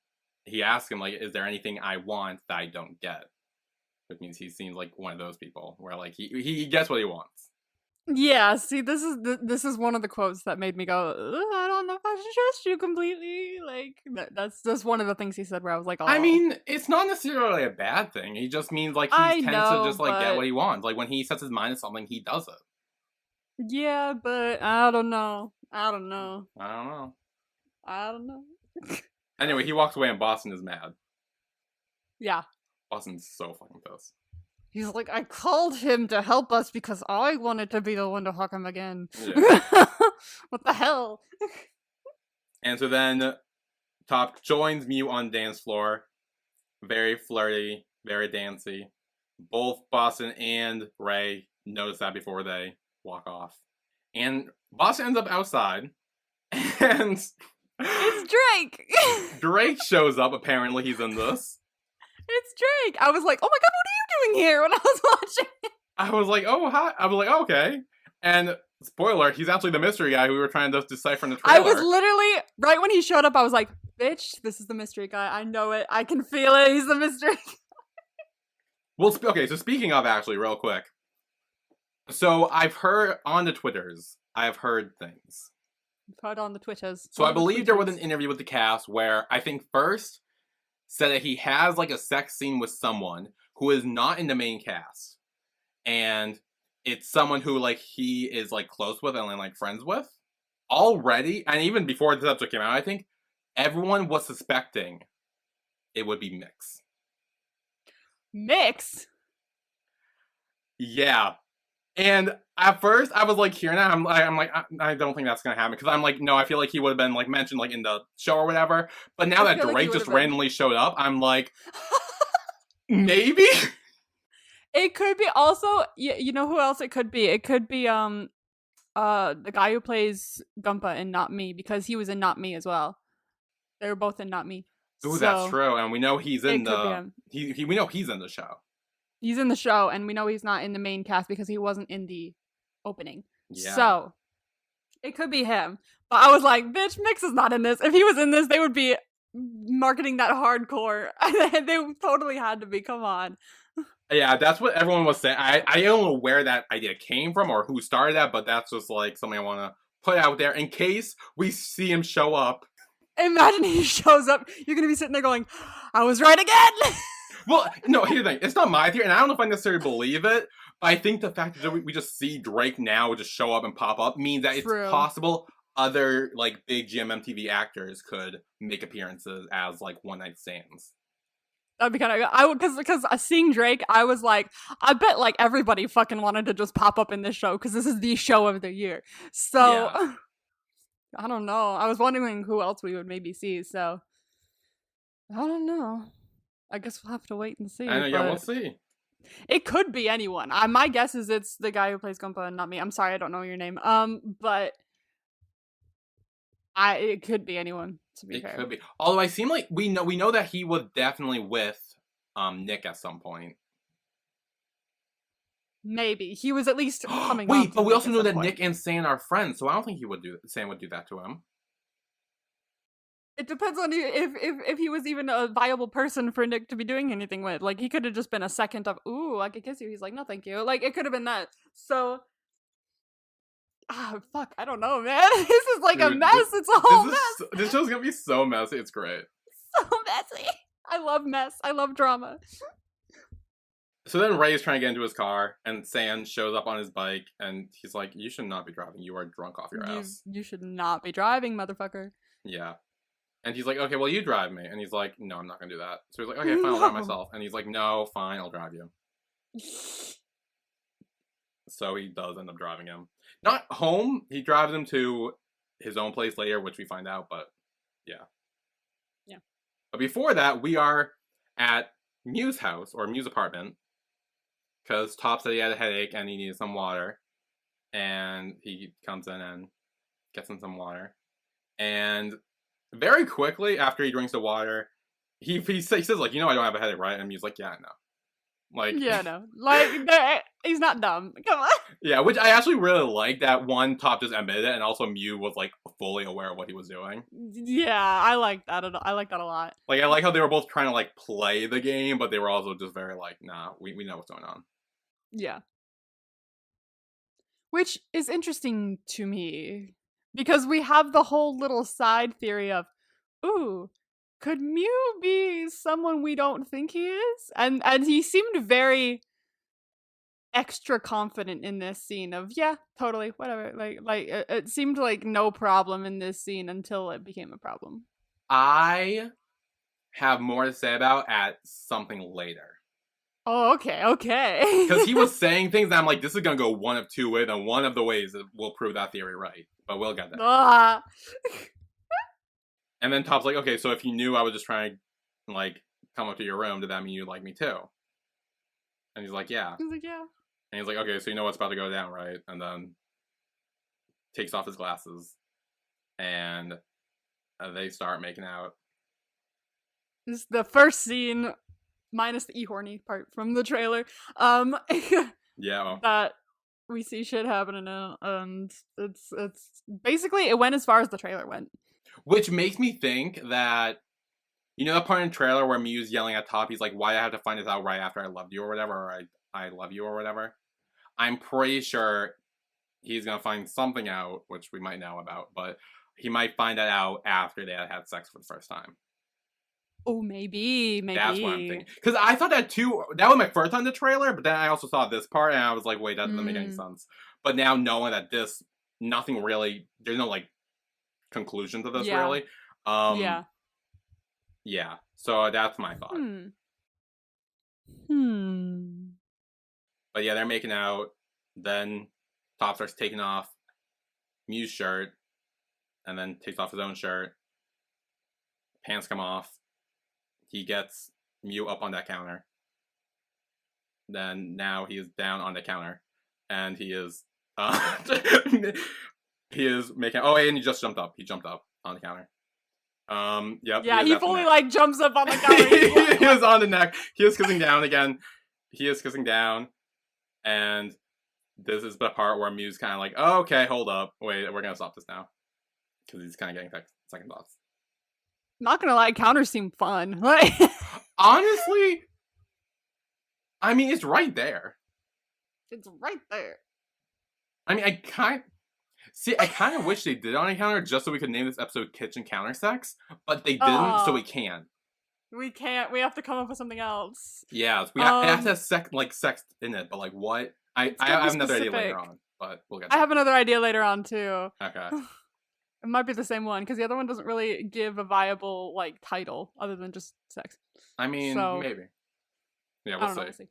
he asks him, "Is there anything I want that I don't get?" Which means he seems like one of those people where he gets what he wants. Yeah, see, this is one of the quotes that made me go, "Ugh, I don't know if I should trust you completely." Like that's just one of the things he said where I was like, I "Oh, mean, it's not necessarily a bad thing. He just means like he I tends to just know, like get but what he wants. Like when he sets his mind to something, he does it. yeah, but I don't know. I don't know. I don't know. I don't know." Anyway, he walks away and Boston is mad. Yeah. Boston's so fucking pissed. He's like, I called him to help us because I wanted to be the one to fuck him again. Yeah. What the hell? And so then Top joins Mew on dance floor. Very flirty, very dancy. Both Boston and Ray notice that before they walk off. And Boston ends up outside. And It's Drake! Drake shows up, apparently he's in this. It's Drake! I was like, oh my god, what are you doing here when I was watching? I was like, oh, hi. I was like, oh, okay. And spoiler, he's actually the mystery guy who we were trying to decipher in the trailer. I was literally, right when he showed up, I was like, bitch, this is the mystery guy. I know it. I can feel it. He's the mystery guy. Well, okay, so speaking of actually, real quick. So I've heard on the Twitters, I've heard things. Put on the Twitters. So I believe there was an interview with the cast where I think first said that he has like a sex scene with someone who is not in the main cast. And it's someone who like he is like close with and like friends with. Already, and even before this episode came out, I think everyone was suspecting it would be Mix. Mix? Yeah. And at first, I was like hearing that, I'm like, I don't think that's gonna happen because I'm like, no, I feel like he would have been like mentioned like in the show or whatever. But now that Drake just randomly showed up, I'm like, maybe. It could be also. You know who else it could be? It could be the guy who plays Gumpa in Not Me because he was in Not Me as well. They were both in Not Me. Ooh, so that's true, and we know he's in the. We know he's in the show. He's in the show, and we know he's not in the main cast because he wasn't in the opening. Yeah. So, it could be him. But I was like, bitch, Mix is not in this. If he was in this, they would be marketing that hardcore. They totally had to be. Come on. Yeah, that's what everyone was saying. I don't know where that idea came from or who started that, but that's just like something I want to put out there in case we see him show up. Imagine he shows up. You're going to be sitting there going, I was right again. Well, no, here's the thing. It's not my theory, and I don't know if I necessarily believe it, but I think the fact that we just see Drake now just show up and pop up means that it's possible other, like, big GMMTV actors could make appearances as, like, one-night stands. That'd be kind of, because seeing Drake, I was like, I bet, like, everybody fucking wanted to just pop up in this show, because this is the show of the year. So, yeah. I don't know. I was wondering who else we would maybe see, so, I don't know. I guess we'll have to wait and see. I know, yeah, we'll see. It could be anyone. My guess is it's the guy who plays Gumpa and Not Me. I'm sorry, I don't know your name. But it could be anyone. To be fair, it could be. Although I seem like we know that he was definitely with Nick at some point. Maybe he was at least coming. Wait, but we also know that Nick and San are friends, so I don't think San would do that to him. It depends on if he was even a viable person for Nick to be doing anything with. Like, he could have just been a second of, ooh, I could kiss you. He's like, no, thank you. Like, it could have been that. So, fuck, I don't know, man. This is like a mess. It's a whole mess. This show's gonna be so messy. It's great. So messy. I love mess. I love drama. So then Ray is trying to get into his car, and San shows up on his bike, and he's like, you should not be driving. You are drunk off your ass. You should not be driving, motherfucker. Yeah. And he's like, okay, well, you drive me. And he's like, no, I'm not going to do that. So he's like, okay, fine, I'll drive myself. And he's like, no, fine, I'll drive you. So he does end up driving him. Not home. He drives him to his own place later, which we find out, but yeah. Yeah. But before that, we are at Mew's house, or Mew's apartment, because Top said he had a headache and he needed some water. And he comes in and gets him some water. And very quickly, after he drinks the water, he says, like, you know I don't have a headache, right? And he's like, yeah, I know. Like, yeah, no. Like, he's not dumb. Come on. Yeah, which I actually really like that one, Top just admitted it, and also Mew was, like, fully aware of what he was doing. Yeah, I like that. I like that a lot. Like, I like how they were both trying to, like, play the game, but they were also just very, like, nah, we know what's going on. Yeah. Which is interesting to me because we have the whole little side theory of, ooh, could Mew be someone we don't think he is? And he seemed very extra confident in this scene of, yeah, totally, whatever. Like it seemed like no problem in this scene until it became a problem. I have more to say about at something later. Oh, okay. Because he was saying things that I'm like, this is gonna go one of two ways, and one of the ways will prove that theory right. But we'll get there. And then Top's like, okay, so if you knew I was just trying to, like, come up to your room, did that mean you like me too? And he's like, yeah. He's like, yeah. And he's like, okay, so you know what's about to go down, right? And then takes off his glasses, and they start making out. This is the first scene, minus the e-horny part from the trailer. Yeah. That we see shit happening now, and it's basically it went as far as the trailer went. Which makes me think that, you know, that part in the trailer where Mew's yelling at Top, he's like, why I have to find this out right after I loved you or whatever, or I love you or whatever. I'm pretty sure he's gonna find something out, which we might know about, but he might find that out after they had sex for the first time. Oh, maybe. That's what I'm thinking. Because I thought that too, that was my first time in the trailer, but then I also saw this part and I was like, wait, that doesn't make any sense. But now knowing that nothing really, there's no, like, conclusion to this, really. Yeah. So that's my thought. But yeah, they're making out. Then Top starts taking off Mew's shirt, and then takes off his own shirt. Pants come off. He gets Mew up on that counter. Then now he is down on the counter, and he is he is making. Oh, and he just jumped up. He jumped up on the counter. Yep. Yeah, he fully like jumps up on the counter. He is on the neck. He is kissing down again. He is kissing down, and this is the part where Mew's kind of like, oh, okay, hold up, wait, we're gonna stop this now, because he's kind of getting second thoughts. Not gonna lie, counters seem fun. Honestly, I mean, it's right there. It's right there. I mean, I kind of wish they did on a counter just so we could name this episode Kitchen Counter Sex, but they didn't, so we can't. We can't. We have to come up with something else. Yeah, we have to have sex in it, but like what? I have another idea later on, but we'll get to I have another idea later on, too. Okay. It might be the same one, because the other one doesn't really give a viable, like, title, other than just sex. I mean, maybe. Yeah, we'll see.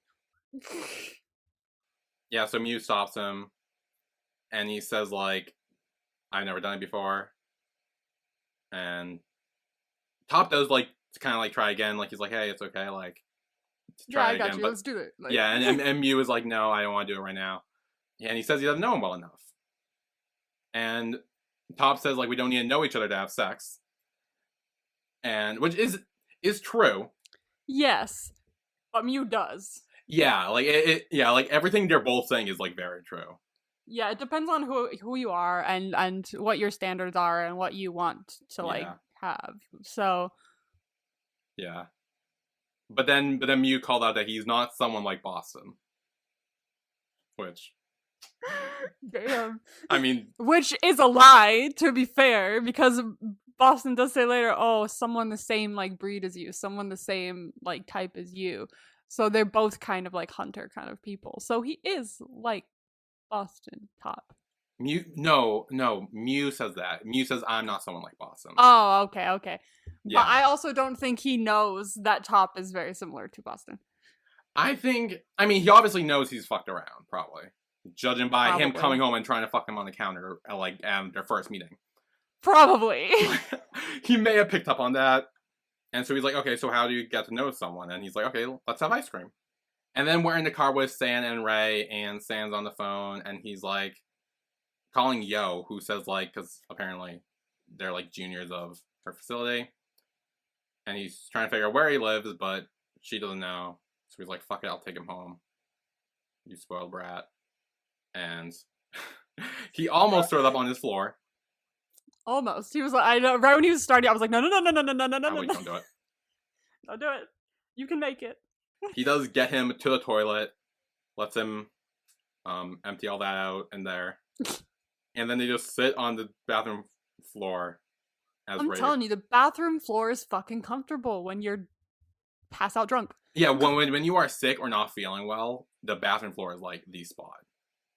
Yeah, so Mew stops him, and he says, like, I've never done it before. And Top does, like, kind of, like, try again. Like, he's like, hey, it's okay, like, try I got again. You, but, let's do it. Like... Yeah, and Mew is like, no, I don't want to do it right now. Yeah, and he says he doesn't know him well enough. And Top says, like, we don't need to know each other to have sex. And, which is true. Yes, but Mew does. Yeah, like, like, everything they're both saying is, like, very true. Yeah, it depends on who you are and what your standards are and what you want to, like, have. So... Yeah. But then Mew called out that he's not someone like Boston. Which... Damn. I mean... Which is a lie, to be fair, because Boston does say later, oh, someone the same, like, breed as you, someone the same, like, type as you. So they're both kind of, like, hunter kind of people. So he is, like, Boston Top. Mew says that. Mew says, I'm not someone like Boston. Oh, okay. Yeah. But I also don't think he knows that Top is very similar to Boston. I mean, he obviously knows he's fucked around, probably. Judging by him coming home and trying to fuck him on the counter at, like, their first meeting. Probably. He may have picked up on that. And so he's like, okay, so how do you get to know someone? And he's like, okay, let's have ice cream. And then we're in the car with San and Ray, and San's on the phone, and he's, like, calling Yo, who says, like, because apparently they're, like, juniors of her facility. And he's trying to figure out where he lives, but she doesn't know. So he's like, fuck it, I'll take him home. You spoiled brat. And he almost threw it up on his floor. Almost. He was like, I know, right when he was starting, I was like, no. Don't do it. Don't do it. You can make it. He does get him to the toilet, lets him empty all that out in there. And then they just sit on the bathroom floor. I'm telling you, the bathroom floor is fucking comfortable when you're pass out drunk. Yeah, when you are sick or not feeling well, the bathroom floor is like the spot.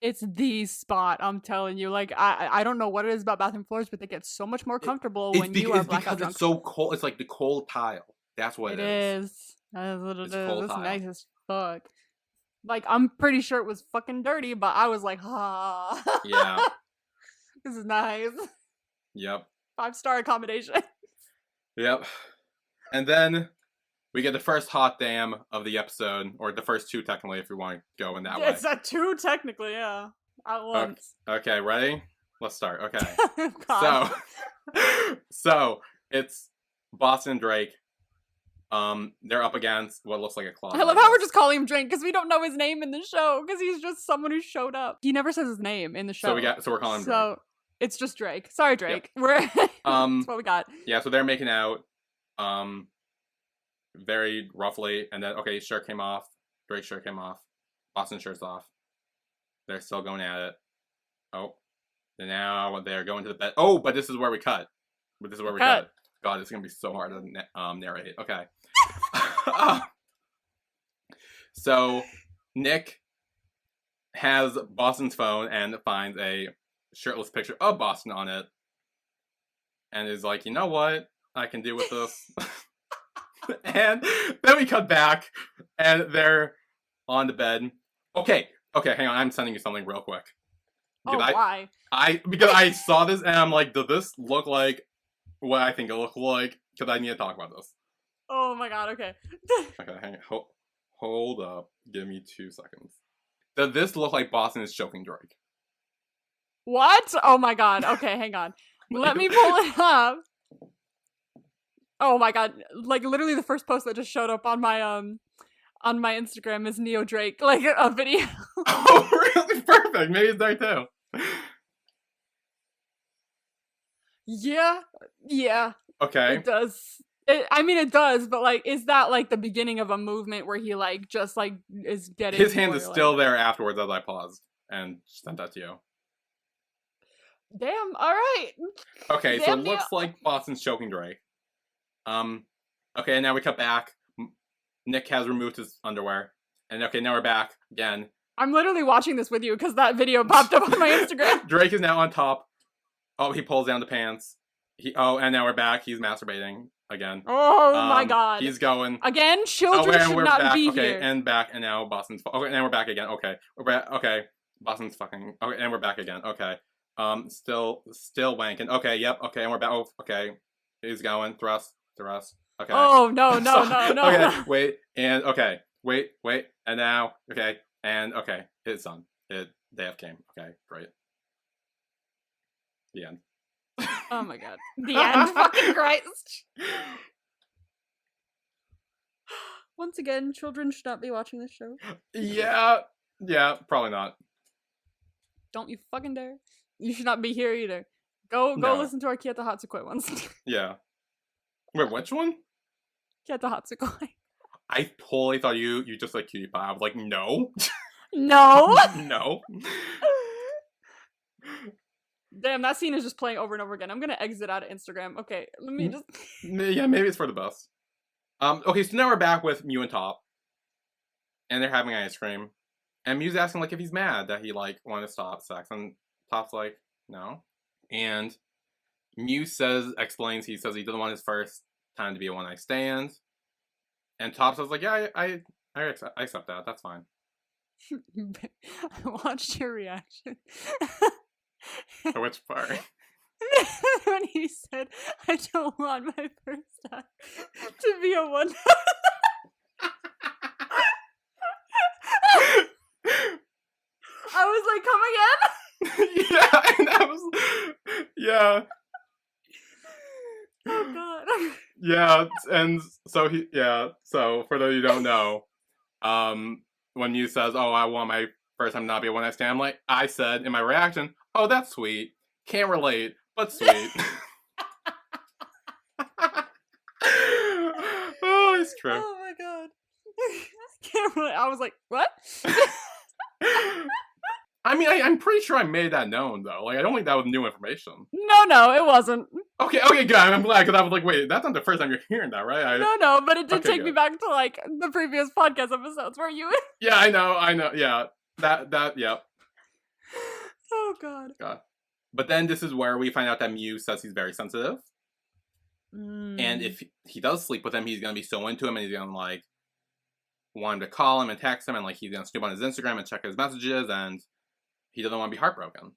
It's the spot, I'm telling you. Like, I don't know what it is about bathroom floors, but they get so much more comfortable when you are blackout drunk. It's so cold. It's like the cold tile. That's what it is. That is what it is. It's nice as fuck. Like, I'm pretty sure it was fucking dirty, but I was like, ah. Yeah. This is nice. Yep. 5-star accommodation. Yep. And then we get the first hot damn of the episode, or the first two technically, if we want to go in that way. It's a two technically, yeah. At once. Okay, ready? Let's start. Okay. So it's Boston and Drake. They're up against what looks like a closet. I love how we're just calling him Drake because we don't know his name in the show because he's just someone who showed up. He never says his name in the show. So we're calling him Drake. So it's just Drake. Sorry, Drake. Yep. That's what we got. Yeah, so they're making out very roughly, and then okay, shirt came off. Drake's shirt came off. Boston's shirt's off. They're still going at it. Oh. And now they're going to the bed. Oh, but this is where we cut. God, it's gonna be so hard to narrate. Okay. So Nick has Boston's phone and finds a shirtless picture of Boston on it, and is like, you know what? I can deal with this. And then we cut back, and they're on the bed. Okay, hang on. I'm sending you something real quick. Why? Because I saw this, and I'm like, does this look like what I think it looked like? Because I need to talk about this. Oh my god, okay. Okay, hang on. Hold up. Give me 2 seconds. Does this look like Boston is choking Drake? What? Oh my god. Okay, hang on. Let me pull it up. Oh my god. Like, literally the first post that just showed up on my Instagram is Neo Drake, like, a video. Oh, really? Perfect. Maybe it's there too. Yeah. Okay. It does. It does, but, like, is that, like, the beginning of a movement where he, like, just, like, is getting... His hand is still there afterwards as I paused and sent that to you. Damn, alright. Okay, so it looks like Boston's choking Drake. Okay, now we cut back. Nick has removed his underwear. And okay, now we're back again. I'm literally watching this with you because that video popped up on my Instagram. Drake is now on top. Oh, he pulls down the pants. And now we're back. He's masturbating again. Oh my god. He's going. Again, children should not be here. Okay, and back, and now Boston's... Okay, and we're back again. Okay. We're back. Okay. Boston's fucking... Okay, and we're back again. Okay. Still wanking. Okay, yep. Okay, and we're back. Oh, okay. He's going. Thrust. Okay. Oh, no. Okay, wait, and okay. Wait, and now, okay, and okay. It's done. They have came. Okay, great. The end. Oh my god. The end. Fucking Christ. Once again, children should not be watching this show. Yeah, probably not. Don't you fucking dare. You should not be here either. Go listen to our Kieta Hatsukoi ones. Yeah. Wait, which one? Kieta Hatsukoi. I totally thought you just like cutie pie. I was like, no. No? No. Damn, that scene is just playing over and over again. I'm gonna exit out of Instagram. Okay, let me just... Yeah, maybe it's for the best. Okay, so now we're back with Mew and Top. And they're having ice cream. And Mew's asking, like, if he's mad that he, like, wanted to stop sex. And Top's like, no. And Mew explains he says he doesn't want his first time to be a one-night stand. And Top says, like, yeah, I accept that. That's fine. I watched your reaction. Which part? When he said, I don't want my first time to be a one. I was like, come again? Yeah, and I was, yeah. Oh god. Yeah, and so so for those who don't know, when you says, oh, I want my first time not be a one-night stand, like I said in my reaction, oh, that's sweet. Can't relate, but sweet. Oh, it's true. Oh my god. Can't relate. I was like, what? I mean, I'm pretty sure I made that known, though. Like, I don't think that was new information. No, it wasn't. Okay, good. I'm glad, because I was like, wait, that's not the first time you're hearing that, right? No, but it did Okay, take me good. back to, like, the previous podcast episodes where you... Yeah, I know, yeah. Yeah. Oh, God. But then this is where we find out that Mew says he's very sensitive. And if he does sleep with him, he's gonna be so into him, and he's gonna, like, want him to call him and text him, and, like, he's gonna snoop on his Instagram and check his messages, and he doesn't want to be heartbroken.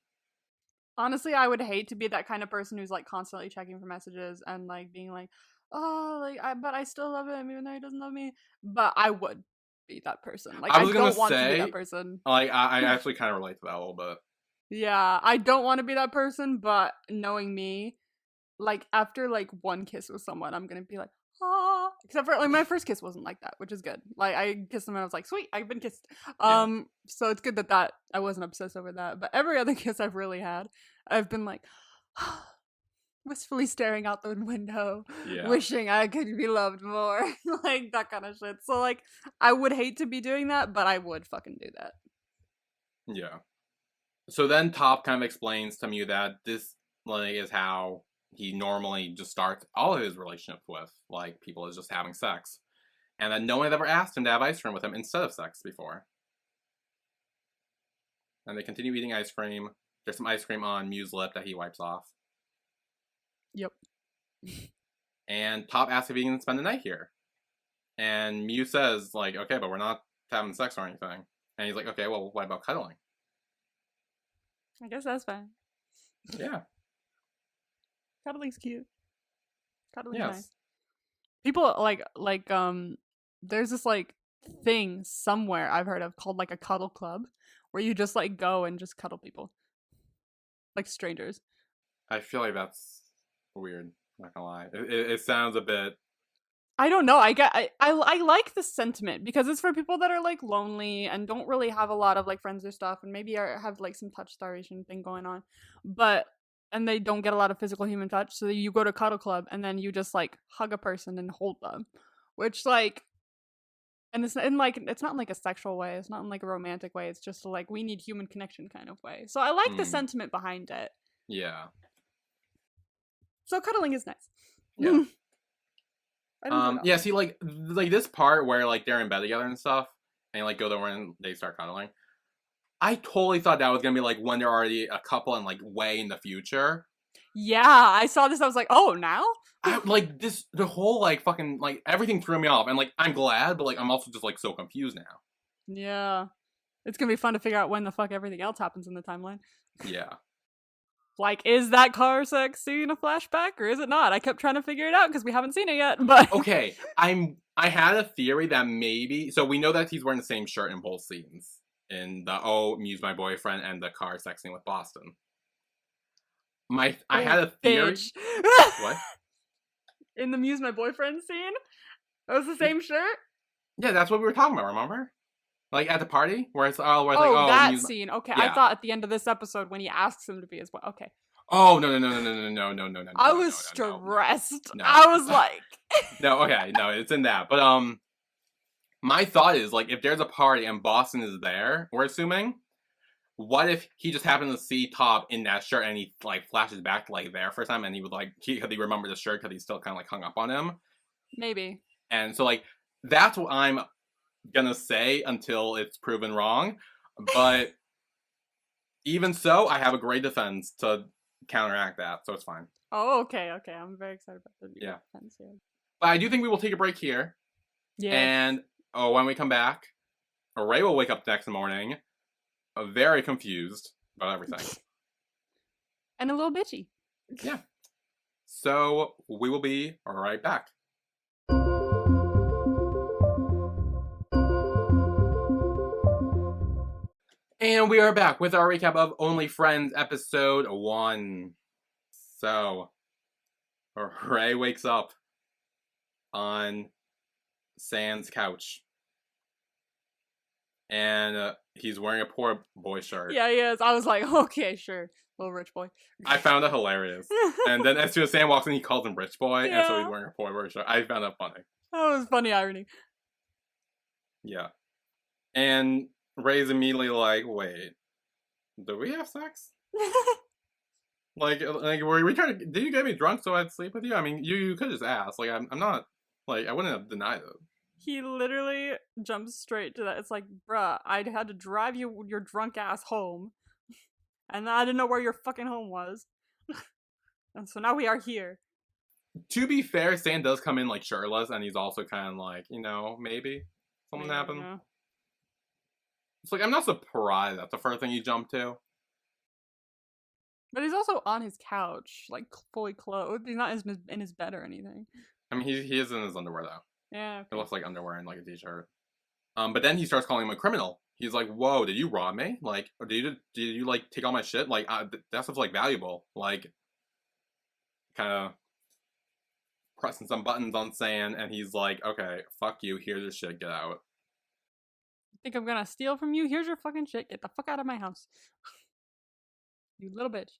Honestly, I would hate to be that kind of person who's, like, constantly checking for messages and, like, being like, oh, like, but I still love him even though he doesn't love me. But I would be that person. Like, I don't want to be that person. Like, I actually kind of relate to that a little bit. Yeah, I don't want to be that person, but knowing me, like, after, like, one kiss with someone, I'm gonna be like, ah. Except for, like, my first kiss wasn't like that, which is good. Like, I kissed him and I was like, sweet, I've been kissed. So it's good that I wasn't obsessed over that. But every other kiss I've really had, I've been like, wistfully staring out the window, wishing I could be loved more. Like, that kind of shit. So, like, I would hate to be doing that, but I would fucking do that. Yeah. So then Top kind of explains to Mew that this, like, is how he normally just starts all of his relationships with, like, people is just having sex. And that no one had ever asked him to have ice cream with him instead of sex before. And they continue eating ice cream. There's some ice cream on Mew's lip that he wipes off. Yep. And Top asks if he can spend the night here. And Mew says, like, okay, but we're not having sex or anything. And he's like, okay, well, what about cuddling? I guess that's fine. Yeah. Cuddling's cute. Cuddling's nice. People, there's this, like, thing somewhere I've heard of called, like, a cuddle club, where you just, like, go and just cuddle people. Like, strangers. I feel like that's weird, not gonna lie. It sounds a bit... I don't know. I like the sentiment because it's for people that are, like, lonely and don't really have a lot of, like, friends or stuff, and maybe have, like, some touch starvation thing going on, and they don't get a lot of physical human touch, so you go to cuddle club and then you just, like, hug a person and hold them, which, like, and it's not in, like, a sexual way, it's not in, like, a romantic way, it's just, like, we need human connection kind of way. So I like the sentiment behind it. Yeah. So cuddling is nice. Yeah. Yeah, see, like this part where, like, they're in bed together and stuff, and, like, go over and they start cuddling. I totally thought that was gonna be, like, when they're already a couple and, like, way in the future. Yeah, I saw this, I was like, oh, now? The whole, like, fucking, like, everything threw me off, and, like, I'm glad, but, like, I'm also just, like, so confused now. Yeah. It's gonna be fun to figure out when the fuck everything else happens in the timeline. Yeah. Like, is that car sex scene a flashback, or is it not? I kept trying to figure it out, because we haven't seen it yet, but... Okay, I had a theory that maybe... So we know that he's wearing the same shirt in both scenes. In the, oh, Mew's my boyfriend, and the car sex scene with Boston. I had a theory... What? In the Mew's my boyfriend scene? That was the same shirt? Yeah, that's what we were talking about, remember? Like, at the party? Where it's that scene. Okay, yeah. I thought at the end of this episode when he asks him to be his wife. Okay. Oh, no. I was stressed. No. I was like... No, okay, no, it's in that. But, my thought is, like, if there's a party and Boston is there, we're assuming, what if he just happened to see Top in that shirt and he, like, flashes back to, like, there for a time and he would, like, he remembered the shirt because he's still kind of, like, hung up on him? Maybe. And so, like, that's what I'm gonna say until it's proven wrong, but even so, I have a great defense to counteract that, so it's fine. Oh, okay, I'm very excited about the defense here. But I do think we will take a break here. Yeah. And when we come back, Ray will wake up the next morning, very confused about everything. And a little bitchy. Yeah. So we will be right back. And we are back with our recap of Only Friends episode 1. So, Ray wakes up on Sand's couch. And he's wearing a poor boy shirt. Yeah, he is. I was like, okay, sure. Little rich boy. I found it hilarious. And then as soon as Sam walks in, he calls him rich boy. Yeah. And so he's wearing a poor boy shirt. I found that funny. That was funny irony. Yeah. And Ray's immediately like, wait, do we have sex? Like, were we trying to? Did you get me drunk so I'd sleep with you? I mean, you could just ask. Like, I'm not. Like, I wouldn't have denied it. He literally jumps straight to that. It's like, bruh, I had to drive you your drunk ass home, and I didn't know where your fucking home was, and so now we are here. To be fair, Stan does come in like shirtless, and he's also kind of like, maybe something happened. Yeah. It's like I'm not surprised that's the first thing you jump to. But he's also on his couch, like fully clothed. He's not in his bed or anything. I mean, he is in his underwear though. Yeah. Okay. It looks like underwear and like a t-shirt. But then he starts calling him a criminal. He's like, "Whoa, did you rob me? Like, or did you like take all my shit? Like, that stuff's like valuable. Like, kind of pressing some buttons on Stan, and he's like, okay, fuck you. Here's your shit. Get out. Think I'm gonna steal from you? Here's your fucking shit. Get the fuck out of my house." You little bitch.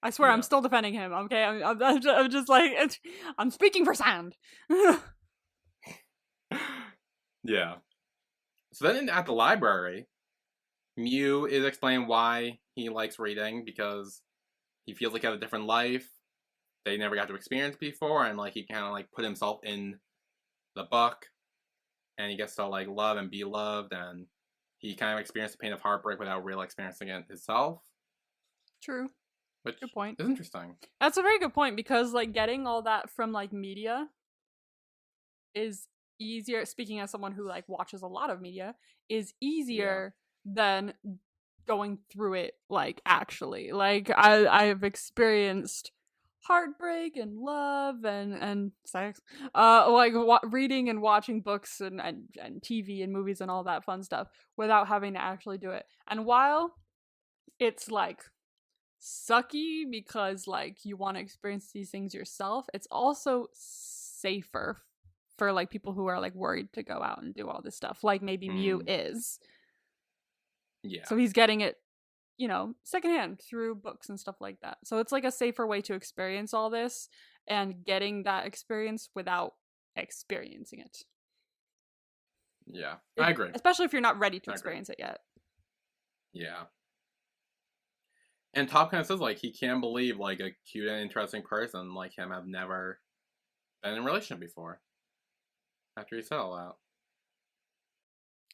I swear, I'm still defending him, okay? I'm just like, I'm speaking for Sand. Yeah. So then at the library, Mew is explaining why he likes reading, because he feels like he has a different life that he never got to experience before, and like he kind of like put himself in the book, and he gets to like love and be loved, and he kind of experienced the pain of heartbreak without really experiencing it himself. True. Which good point. Is interesting. That's a very good point, because like getting all that from like media is easier. Speaking as someone who like watches a lot of media, is easier than going through it like actually. Like I've experienced heartbreak and love and sex, like reading and watching books and TV and movies and all that fun stuff without having to actually do it. And while it's like sucky because like you want to experience these things yourself, it's also safer for like people who are like worried to go out and do all this stuff, like maybe Mew is. Yeah. So he's getting it, secondhand through books and stuff like that. So it's like a safer way to experience all this and getting that experience without experiencing it. Yeah, I agree. Especially if you're not ready to experience it yet. Yeah. And Top kind of says, like, he can't believe, like, a cute and interesting person like him have never been in a relationship before. After he said all that.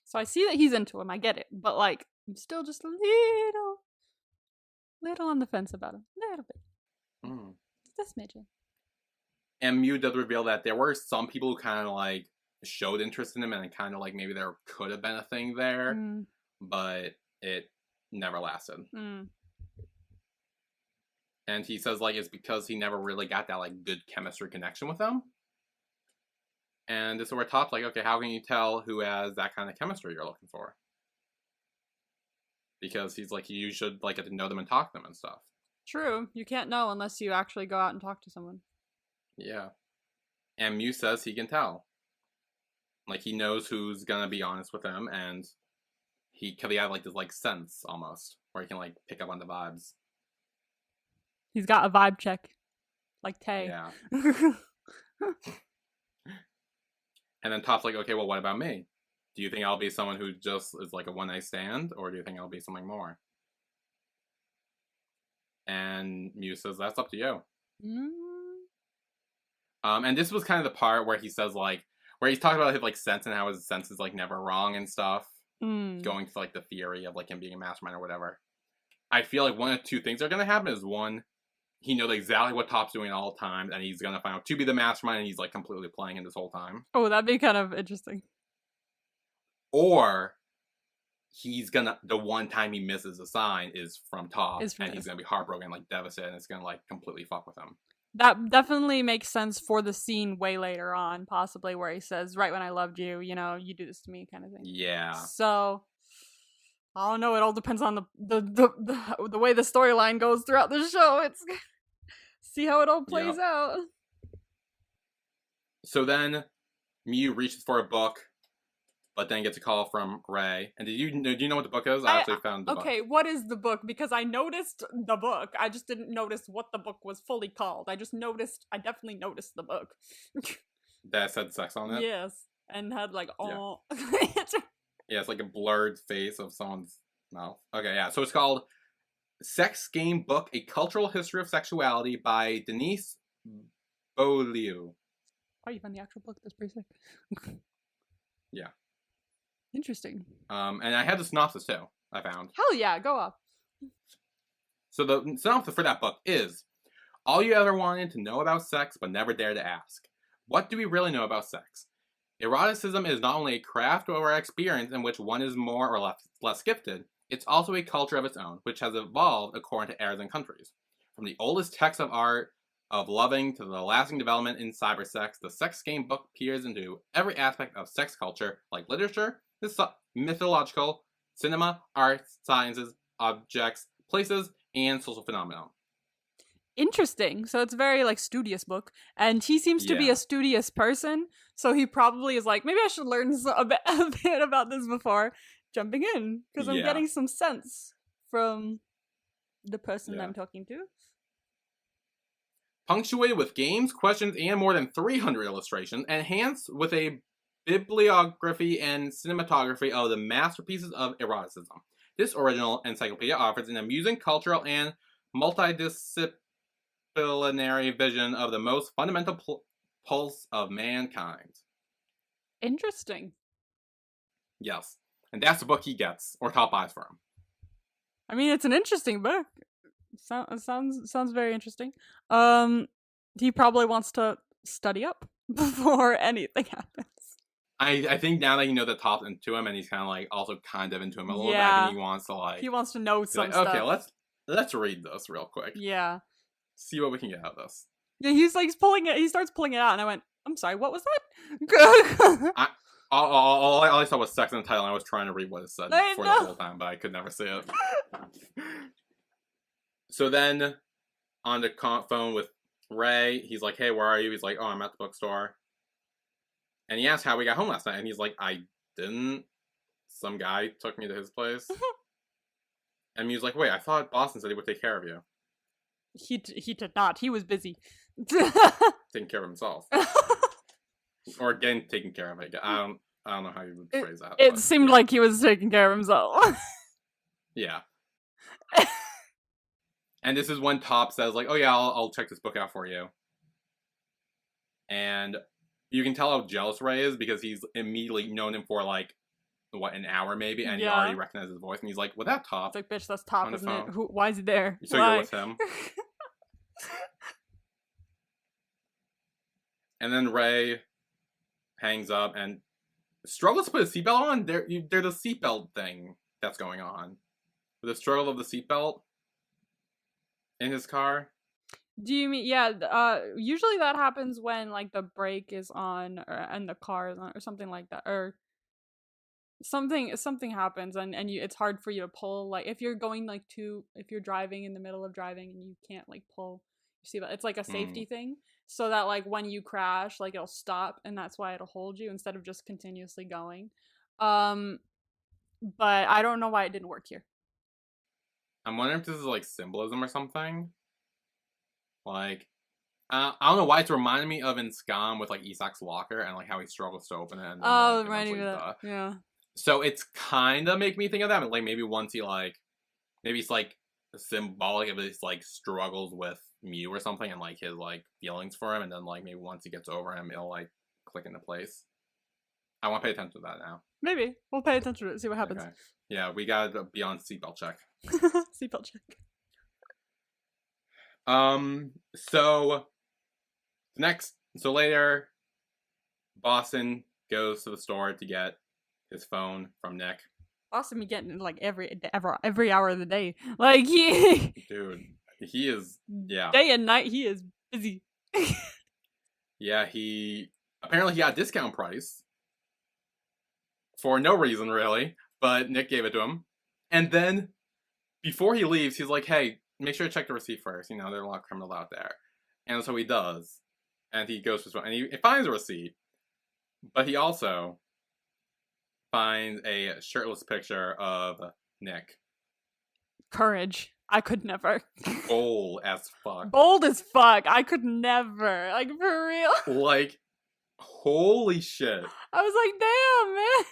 So I see that he's into him, I get it. But, like, I'm still just a little on the fence about him. A little bit. Just a smidgen. And Mew does reveal that there were some people who kind of, like, showed interest in him, and kind of, like, maybe there could have been a thing there. But it never lasted. And he says, like, it's because he never really got that, like, good chemistry connection with them. And this is where Top's like, okay, how can you tell who has that kind of chemistry you're looking for? Because he's like, you should, like, get to know them and talk to them and stuff. True. You can't know unless you actually go out and talk to someone. Yeah. And Mew says he can tell. Like, he knows who's gonna be honest with him, and he have, like, this, like, sense, almost, where he can, like, pick up on the vibes. He's got a vibe check. Like Tay. Yeah. And then Top's like, okay, well, what about me? Do you think I'll be someone who just is like a one-night stand, or do you think I'll be something more? And Mew says, that's up to you. And this was kind of the part where he says, like, where he's talking about his, like, sense and how his sense is, like, never wrong and stuff. Going to, like, the theory of, like, him being a mastermind or whatever. I feel like one of two things are going to happen is, one, he knows exactly what Top's doing all the time, and he's gonna find out to be the mastermind, and he's like completely playing him this whole time. Oh, that'd be kind of interesting. Or he's gonna, the one time he misses a sign is from Top, and he's gonna be heartbroken, like devastated, and it's gonna like completely fuck with him. That definitely makes sense for the scene way later on, possibly, where he says, "Right when I loved you, you do this to me," kind of thing. Yeah. So I don't know. It all depends on the way the storyline goes throughout the show. It's see how it all plays out. So then Mew reaches for a book, but then gets a call from Ray. And do you know what the book is? I actually found the book. Okay, what is the book? Because I noticed the book. I just didn't notice what the book was fully called. I definitely noticed the book. That said sex on it? Yes. And had like, Yeah, it's like a blurred face of someone's mouth. Okay, yeah. So it's called Sex Game Book: A Cultural History of Sexuality by Denise Beaulieu. Oh, you found the actual book? That's pretty sick. Yeah. Interesting. And I had the synopsis too, I found. Hell yeah, go off. So the synopsis for that book is: all you ever wanted to know about sex but never dared to ask. What do we really know about sex? Eroticism is not only a craft or experience in which one is more or less gifted, it's also a culture of its own, which has evolved according to eras and countries. From the oldest texts of art of loving to the lasting development in cybersex, the Sex Game Book peers into every aspect of sex culture, like literature, mythological, cinema, arts, sciences, objects, places, and social phenomena. Interesting. So it's a very like studious book, and he seems to be a studious person. So he probably is like, maybe I should learn a bit about this before jumping in, because I'm getting some sense from the person I'm talking to. Punctuated with games, questions, and more than 300 illustrations, enhanced with a bibliography and cinematography of the masterpieces of eroticism. This original encyclopedia offers an amusing, cultural, and multidisciplinary vision of the most fundamental pulse of mankind. Interesting. Yes. And that's the book he gets, or top buys for him. I mean, it's an interesting book. Sounds very interesting. He probably wants to study up before anything happens. I think now that you know the top into him, and he's kind of like also kind of into him a little bit, I think he wants to know some stuff. Okay, let's read this real quick. Yeah. See what we can get out of this. Yeah, he's pulling it. He starts pulling it out, and I went, "I'm sorry, what was that?" All I saw was sex in the title, and I was trying to read what it said for the whole time, but I could never see it. So then, on the phone with Ray, he's like, "Hey, where are you?" He's like, "Oh, I'm at the bookstore." And he asks how we got home last night, and he's like, "I didn't. Some guy took me to his place." And he was like, "Wait, I thought Boston said he would take care of you." He did not. He was busy. Taking care of himself. Or getting taken care of, I guess. I don't know how you would phrase that. It seemed like he was taking care of himself. Yeah. And this is when Top says, like, "Oh yeah, I'll check this book out for you." And you can tell how jealous Ray is, because he's immediately known him for, like, what, an hour maybe? And he already recognizes his voice. And he's like, "Well, that Top." It's like, bitch, that's Top, isn't it? Why is he there? So you're with him. And then Ray hangs up and struggles to put a seatbelt on. There's the seatbelt thing that's going on. The struggle of the seatbelt in his car. Do you mean, usually that happens when, like, the brake is on, and the car is on, or something like that, or something happens, and it's hard for you to pull, like, if you're going, like, if you're driving in the middle of driving and you can't, like, pull your seatbelt. It's like a safety thing, so that, like, when you crash, like, it'll stop, and that's why it'll hold you instead of just continuously going. But I don't know why it didn't work here. I'm wondering if this is, like, symbolism or something. Like, I don't know why it's reminding me of in Scum with, like, Isak's locker, and, like, how he struggles to open it. And then, reminding me of that. Yeah. So it's kind of make me think of that, but, like, maybe once he, like, maybe it's, like, symbolic of his, like, struggles with Mew or something, and, like, his, like, feelings for him, and then, like, maybe once he gets over him, it'll, like, click into place. I want to pay attention to that now. Maybe. We'll pay attention to it, see what happens. Okay. Yeah, we gotta be on seatbelt check. Seatbelt check. So later, Boston goes to the store to get his phone from Nick. Boston be getting it, like, every hour of the day. Like, dude, he is, day and night, he is busy. Yeah, apparently he got a discount price for no reason, really, but Nick gave it to him. And then, before he leaves, he's like, "Hey, make sure to check the receipt first. You know, there are a lot of criminals out there." And so he does. And he goes to his phone, and he finds a receipt. But he also finds a shirtless picture of Nick. Courage. I could never. Bold as fuck. Bold as fuck. I could never. Like, for real. Like, holy shit. I was like, damn, man.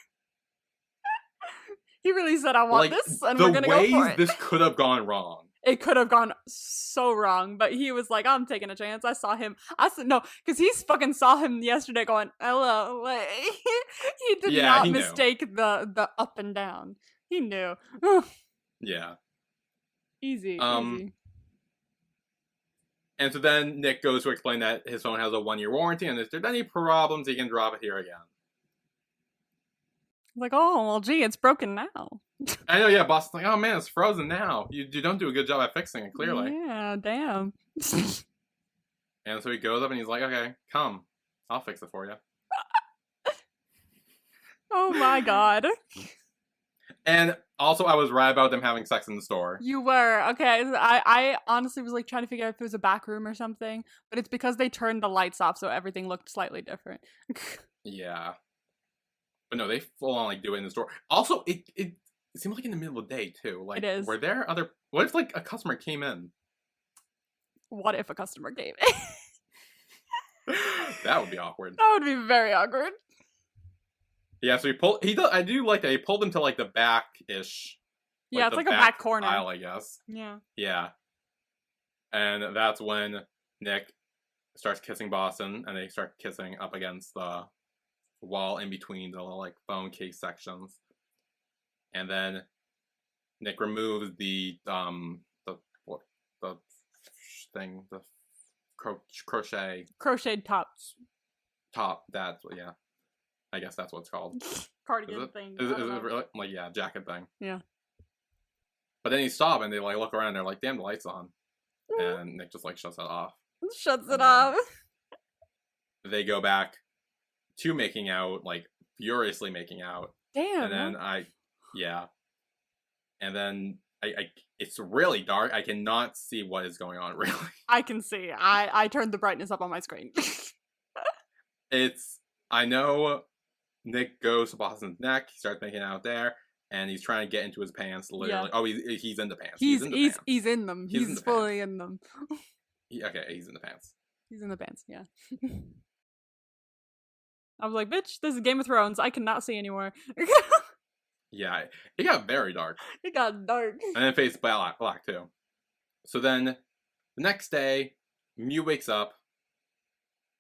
He really said, I want Like, this, and the we're gonna go for ways it. this could have gone wrong. It could have gone so wrong, but he was like, I'm taking a chance. I saw him. I said, no, because he fucking saw him yesterday going, hello. Like, he did Yeah, not he knew. mistake the up and down. He knew. Yeah. Easy. And so then Nick goes to explain that his phone has a 1-year warranty, and if there's any problems, he can drop it here again. Like, oh, well, gee, it's broken now. I know, yeah, boss is like, oh man, it's frozen now. You don't do a good job at fixing it, clearly. Yeah, damn. And so he goes up and he's like, okay, come. I'll fix it for you. Oh my god. And also, I was right about them having sex in the store. You were. Okay, I honestly was like trying to figure out if it was a back room or something, but it's because they turned the lights off, so everything looked slightly different. Yeah. But no, they full on like do it in the store. Also, it seemed like in the middle of the day too. Like, it is. Were there other? What if like a customer came in? What if a customer came in? That would be awkward. That would be very awkward. Yeah, so he pulled. I do like that he pulled him to like the back-ish. Yeah, it's like a back corner aisle, I guess. Yeah. Yeah. And that's when Nick starts kissing Boston, and they start kissing up against the wall in between the like phone case sections. And then Nick removes the thing, the crocheted tops. That's yeah. I guess that's what it's called. Cardigan thing. Is it really? Like, yeah, jacket thing. Yeah. But then he stops and they like look around and they're like, damn, the light's on. And Nick just like shuts it off. Shuts it off. They go back to making out, like furiously making out. Damn. And then and then it's really dark. I cannot see what is going on, really. I can see. I turned the brightness up on my screen. I know Nick goes to Boston's neck. He starts making out there, and he's trying to get into his pants. Literally, yeah. Oh, he's in the pants. He's in them. He's fully in them. Okay, he's in the pants. He's in the pants. Yeah. I was like, bitch, this is Game of Thrones. I cannot see anymore. Yeah, it got very dark. It got dark. And then face black too. So then, the next day, Mew wakes up.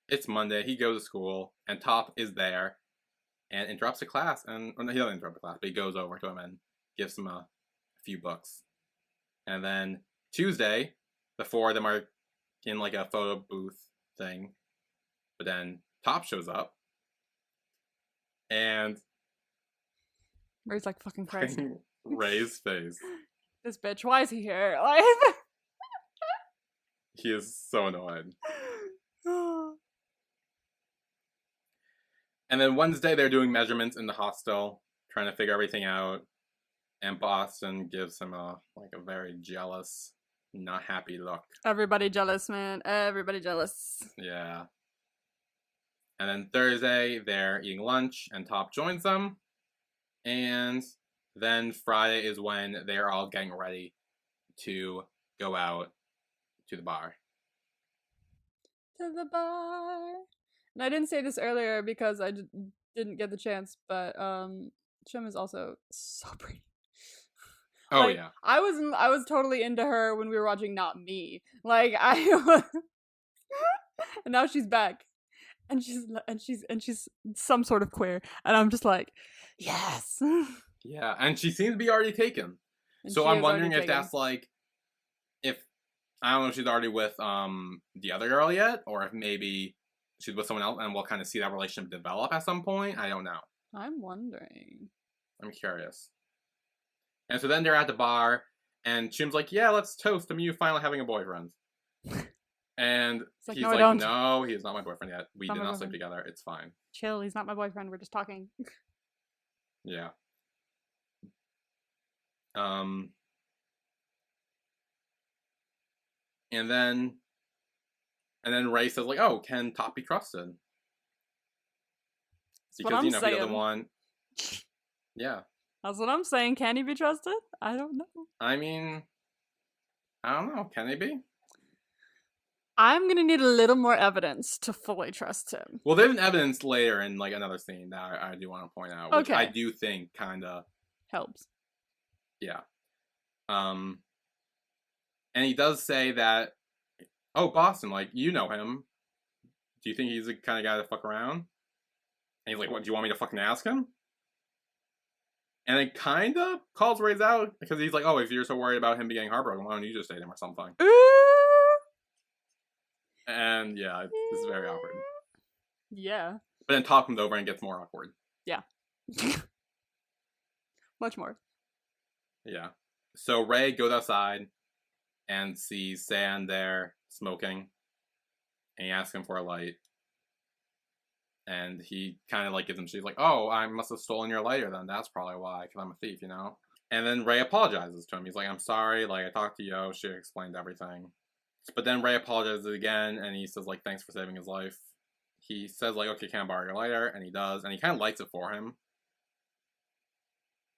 It's Monday. He goes to school, and Top is there, and interrupts the class. And he doesn't interrupt the class, but he goes over to him and gives him a few books. And then Tuesday, the four of them are in like a photo booth thing. But then Top shows up, and Ray's like, fucking Christ. Ray's face. This bitch, why is he here? He is so annoyed. And then Wednesday, they're doing measurements in the hostel, trying to figure everything out. And Boston gives him a very jealous, not happy look. Everybody jealous, man. Everybody jealous. Yeah. And then Thursday, they're eating lunch, and Top joins them. And then Friday is when they're all getting ready to go out to the bar. To the bar. And I didn't say this earlier because I didn't get the chance, but Chum is also so pretty. Oh, like, yeah. I was totally into her when we were watching Not Me. Like, and now she's back. And she's some sort of queer. And I'm just like, yes. Yeah, and she seems to be already taken. And so I'm wondering if that's like, if I don't know if she's already with the other girl yet, or if maybe she's with someone else and we'll kind of see that relationship develop at some point. I don't know. I'm wondering. I'm curious. And so then they're at the bar, and Chum's like, yeah, let's toast to you finally having a boyfriend. And like, he's no, he is not my boyfriend yet. We did not sleep together. It's fine. Chill, he's not my boyfriend. We're just talking. Yeah. And then Ray says, like, oh, can Top be trusted? Because, you know, the other one. Yeah. That's what I'm saying. Can he be trusted? I don't know. I mean, I don't know. Can he be? I'm gonna need a little more evidence to fully trust him. Well, there's an evidence later in, like, another scene that I do want to point out. Which I do think kind of Helps. Yeah. And he does say that, oh, Boston, like, you know him. Do you think he's the kind of guy to fuck around? And he's like, what, do you want me to fucking ask him? And it kind of calls Ray's out because he's like, oh, if you're so worried about him being heartbroken, why don't you just date him or something? And yeah, this is very awkward. Yeah. But then Top comes over and gets more awkward. Yeah. Much more. Yeah. So Ray goes outside and sees Sand there smoking. And he asks him for a light. And he kind of like gives him, she's like, oh, I must have stolen your lighter then. That's probably why, because I'm a thief, you know? And then Ray apologizes to him. He's like, I'm sorry, like, I talked to Yo, she explained everything. But then Ray apologizes again, and he says, like, thanks for saving his life. He says, like, okay, can I borrow your lighter? And he does, and he kind of lights it for him.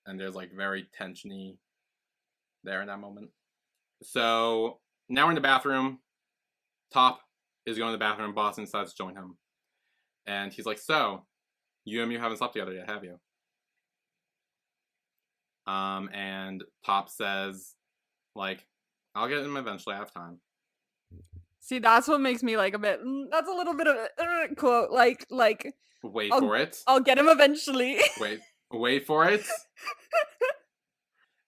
And there's, like, very tensiony there in that moment. So, now we're in the bathroom. Top is going to the bathroom. Boston decides to join him. And he's like, so, you and me haven't slept together yet, have you? And Top says, like, I'll get him eventually, I have time. See, that's what makes me like a bit. That's a little bit of a quote. Like. Wait for it. I'll get him eventually. Wait for it.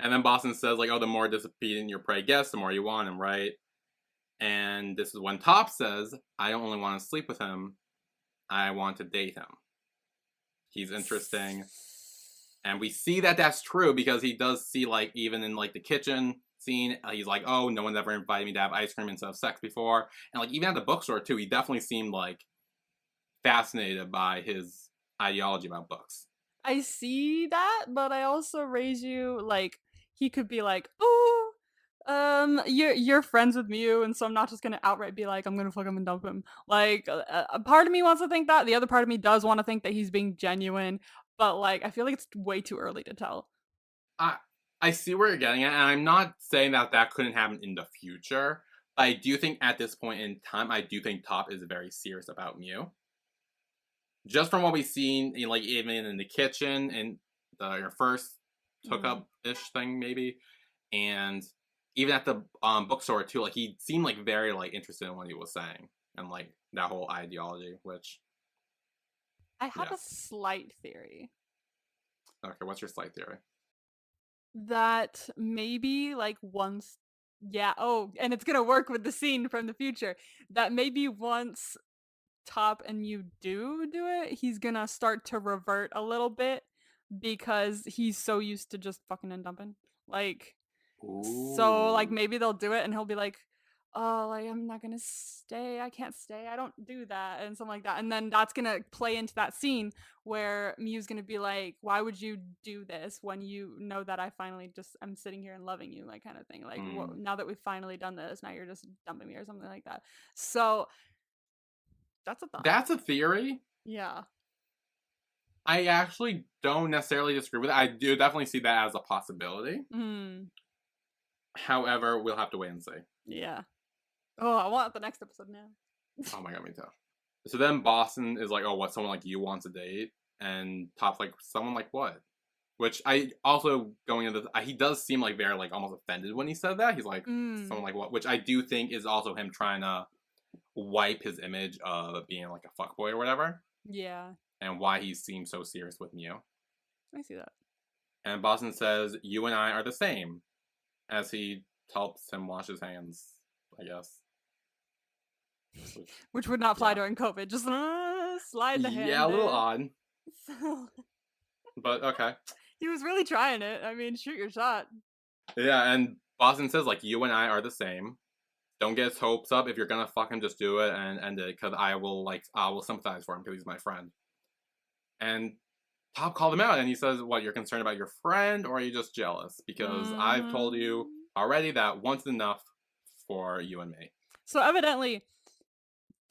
And then Boston says, like, oh, the more disobedient your prey gets, the more you want him, right? And this is when Top says, I don't only want to sleep with him, I want to date him. He's interesting. And we see that that's true because he does see, like, even in, like, the kitchen scene, he's like, oh, no one's ever invited me to have ice cream instead of sex before. And, like, even at the bookstore, too, he definitely seemed, like, fascinated by his ideology about books. I see that, but I also raise you, like, he could be like, oh, you're friends with Mew, and so I'm not just gonna outright be like, I'm gonna fuck him and dump him. Like, a part of me wants to think that, the other part of me does want to think that he's being genuine, but, like, I feel like it's way too early to tell. I see where you're getting at, and I'm not saying that that couldn't happen in the future. I do think at this point in time, I do think Top is very serious about Mew. Just from what we've seen, like, even in the kitchen and your first hookup-ish thing, maybe, and even at the bookstore too, like, he seemed like very like interested in what he was saying and like that whole ideology. Which I have a slight theory. Okay, what's your slight theory? That maybe like once, and it's gonna work with the scene from the future. That maybe once Top and Mew do it, he's gonna start to revert a little bit because he's so used to just fucking and dumping. Like, so like maybe they'll do it and he'll be like, oh, like, I'm not gonna stay, I can't stay, I don't do that, and something like that. And then that's gonna play into that scene where Mew's gonna be like, why would you do this when you know that I finally just am sitting here and loving you, like, kind of thing. Like, now that we've finally done this, now you're just dumping me or something like that. So that's a thought. That's a theory. Yeah. I actually don't necessarily disagree with it. I do definitely see that as a possibility. However, we'll have to wait and see. Yeah. Oh, I want the next episode now. Oh my god, me too. So then Boston is like, oh, what, someone like you wants a date? And Top's like, someone like what? Which I also, going into this, he does seem like very, like, almost offended when he said that. He's like, someone like what? Which I do think is also him trying to wipe his image of being like a fuckboy or whatever. Yeah. And why he seems so serious with Mew. I see that. And Boston says, you and I are the same. As he helps him wash his hands, I guess. Which would not fly during COVID. Just slide the hand. Yeah, a little odd. But okay. He was really trying it. I mean, shoot your shot. Yeah, and Boston says, like, you and I are the same. Don't get his hopes up. If you're gonna fuck him, just do it and end it. Because I will sympathize for him because he's my friend. And Top called him out and he says, what, you're concerned about your friend or are you just jealous? Because I've told you already that once enough for you and me. So evidently,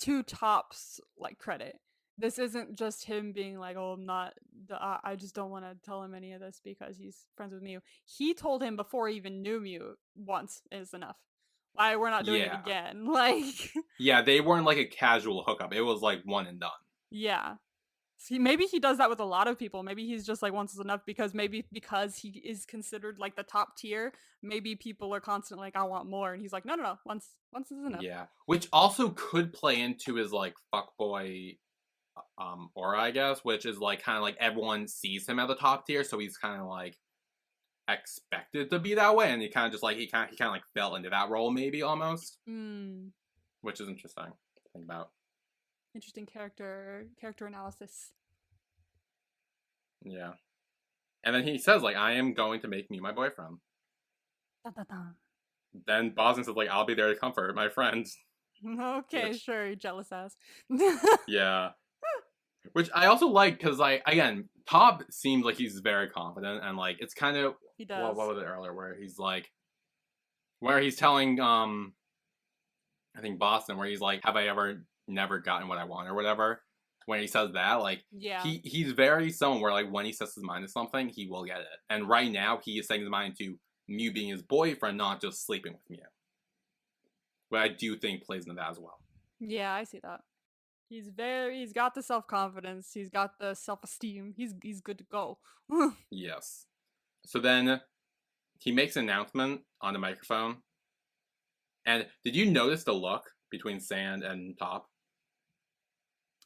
to Top's, like, credit, this isn't just him being like, oh, I just don't want to tell him any of this because he's friends with Mew. He told him before he even knew Mew, once is enough. Why we're not doing it again. Like, yeah, they weren't like a casual hookup. It was like one and done. Yeah. Maybe he does that with a lot of people. Maybe he's just like, once is enough, because maybe because he is considered like the top tier, maybe people are constantly like, I want more, and he's like, no, no, no, once is enough. Yeah, which also could play into his like fuckboy aura, I guess, which is like kind of like everyone sees him at the top tier, so he's kind of like expected to be that way, and he kind of just like he kind of like fell into that role maybe almost, which is interesting to think about. Interesting character analysis. Yeah, and then he says like, I am going to make me my boyfriend. Dun, dun, dun. Then Boston says like, I'll be there to comfort my friends. Okay, sure, you jealous ass. Yeah. Which I also like, because like, again, Top seems like he's very confident, and like it's kind of, He does. well, what was it earlier where he's like, where he's telling I think Boston, where he's like, have I ever never gotten what I want or whatever. When he says that, like, yeah, he's very someone where like when he sets his mind to something, he will get it. And right now he is setting his mind to Mew being his boyfriend, not just sleeping with Mew. But I do think plays into that as well. Yeah, I see that. He's got the self-confidence, he's got the self-esteem, he's good to go. Yes. So then he makes an announcement on the microphone. And did you notice the look between Sand and Top?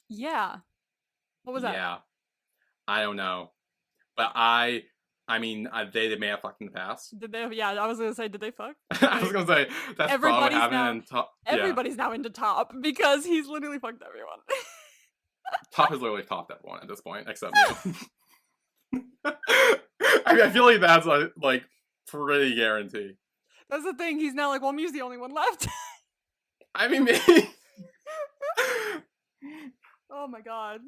Yeah. What was that? Yeah. I don't know. But I mean, they may have fucked in the past. Did they? Yeah, I was gonna say, did they fuck? I was gonna say, that's probably what happened in Top. Everybody's now into Top, because he's literally fucked everyone. Top has literally topped everyone at this point, except Mew. I mean, I feel like that's like pretty guaranteed. That's the thing, he's now like, well, Mew's the only one left. I mean, maybe. Oh my god.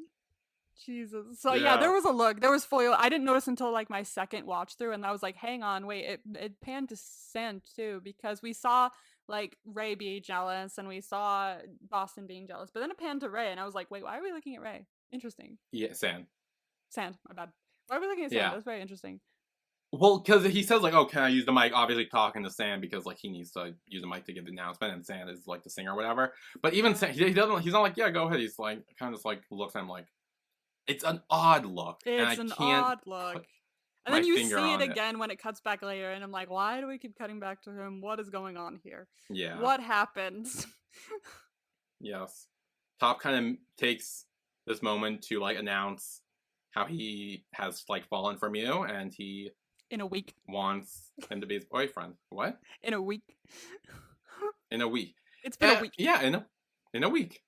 Jesus. So yeah, there was a look. There was foil. I didn't notice until like my second watch through, and I was like, hang on, wait, it panned to Sand too, because we saw like Ray be jealous and we saw Boston being jealous, but then it panned to Ray, and I was like, wait, why are we looking at Ray? Interesting. Yeah, Sand, my bad. Why are we looking at Sand? Yeah. That's very interesting. Well, because he says like, oh, can I use the mic? Obviously talking to Sand because like he needs to use the mic to give the announcement, and Sand is like the singer or whatever. But even Sand, he doesn't. He's not like, yeah, go ahead. He's like kind of just like looks at him like, it's an odd look. It's an odd look. And then you see it again when it cuts back later, and I'm like, why do we keep cutting back to him? What is going on here? Yeah. What happens? Yes. Top kind of takes this moment to like announce how he has like fallen from you, and he in a week wants him to be his boyfriend. What? In a week. In a week. It's been a week. Yeah, in a week.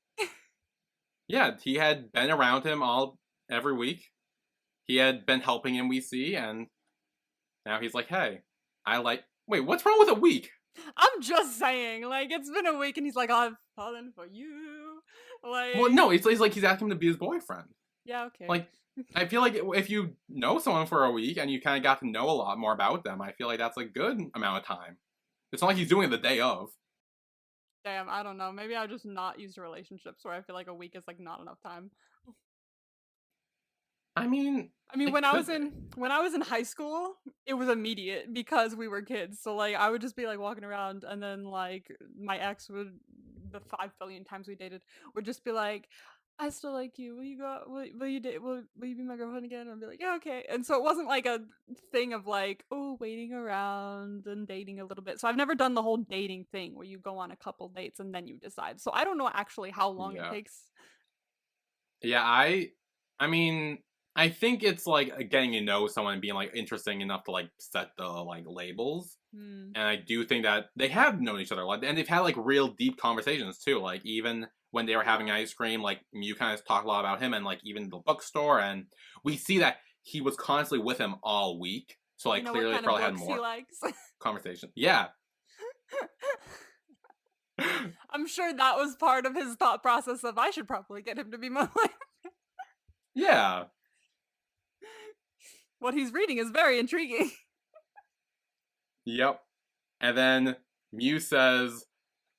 Yeah, he had been around him every week. He had been helping him, we see, and now he's like, hey, wait, what's wrong with a week? I'm just saying, like, it's been a week, and he's like, I've fallen for you. Like, well, no, it's like he's asking him to be his boyfriend. Yeah, okay. Like, I feel like if you know someone for a week and you kind of got to know a lot more about them, I feel like that's a good amount of time. It's not like he's doing it the day of. Damn, I don't know. Maybe I'm just not used to relationships where I feel like a week is like not enough time. I mean, when I was in high school, it was immediate because we were kids. So like I would just be like walking around, and then like my ex would, the 5 billion times we dated, would just be like, I still like you. Will you go? Will you date? Will you be my girlfriend again? And I'd be like, yeah, okay. And so it wasn't like a thing of like, oh, waiting around and dating a little bit. So I've never done the whole dating thing where you go on a couple dates and then you decide. So I don't know actually how long it takes. Yeah, I mean, I think it's like getting to know someone and being like interesting enough to like set the like labels. And I do think that they have known each other a lot, and they've had like real deep conversations too. Like even when they were having ice cream, like you kind of talk a lot about him, and like even the bookstore, and we see that he was constantly with him all week. So like clearly they probably had more conversation. Yeah. I'm sure that was part of his thought process of I should probably get him to be my wife. Yeah. What he's reading is very intriguing. Yep. And then Mew says,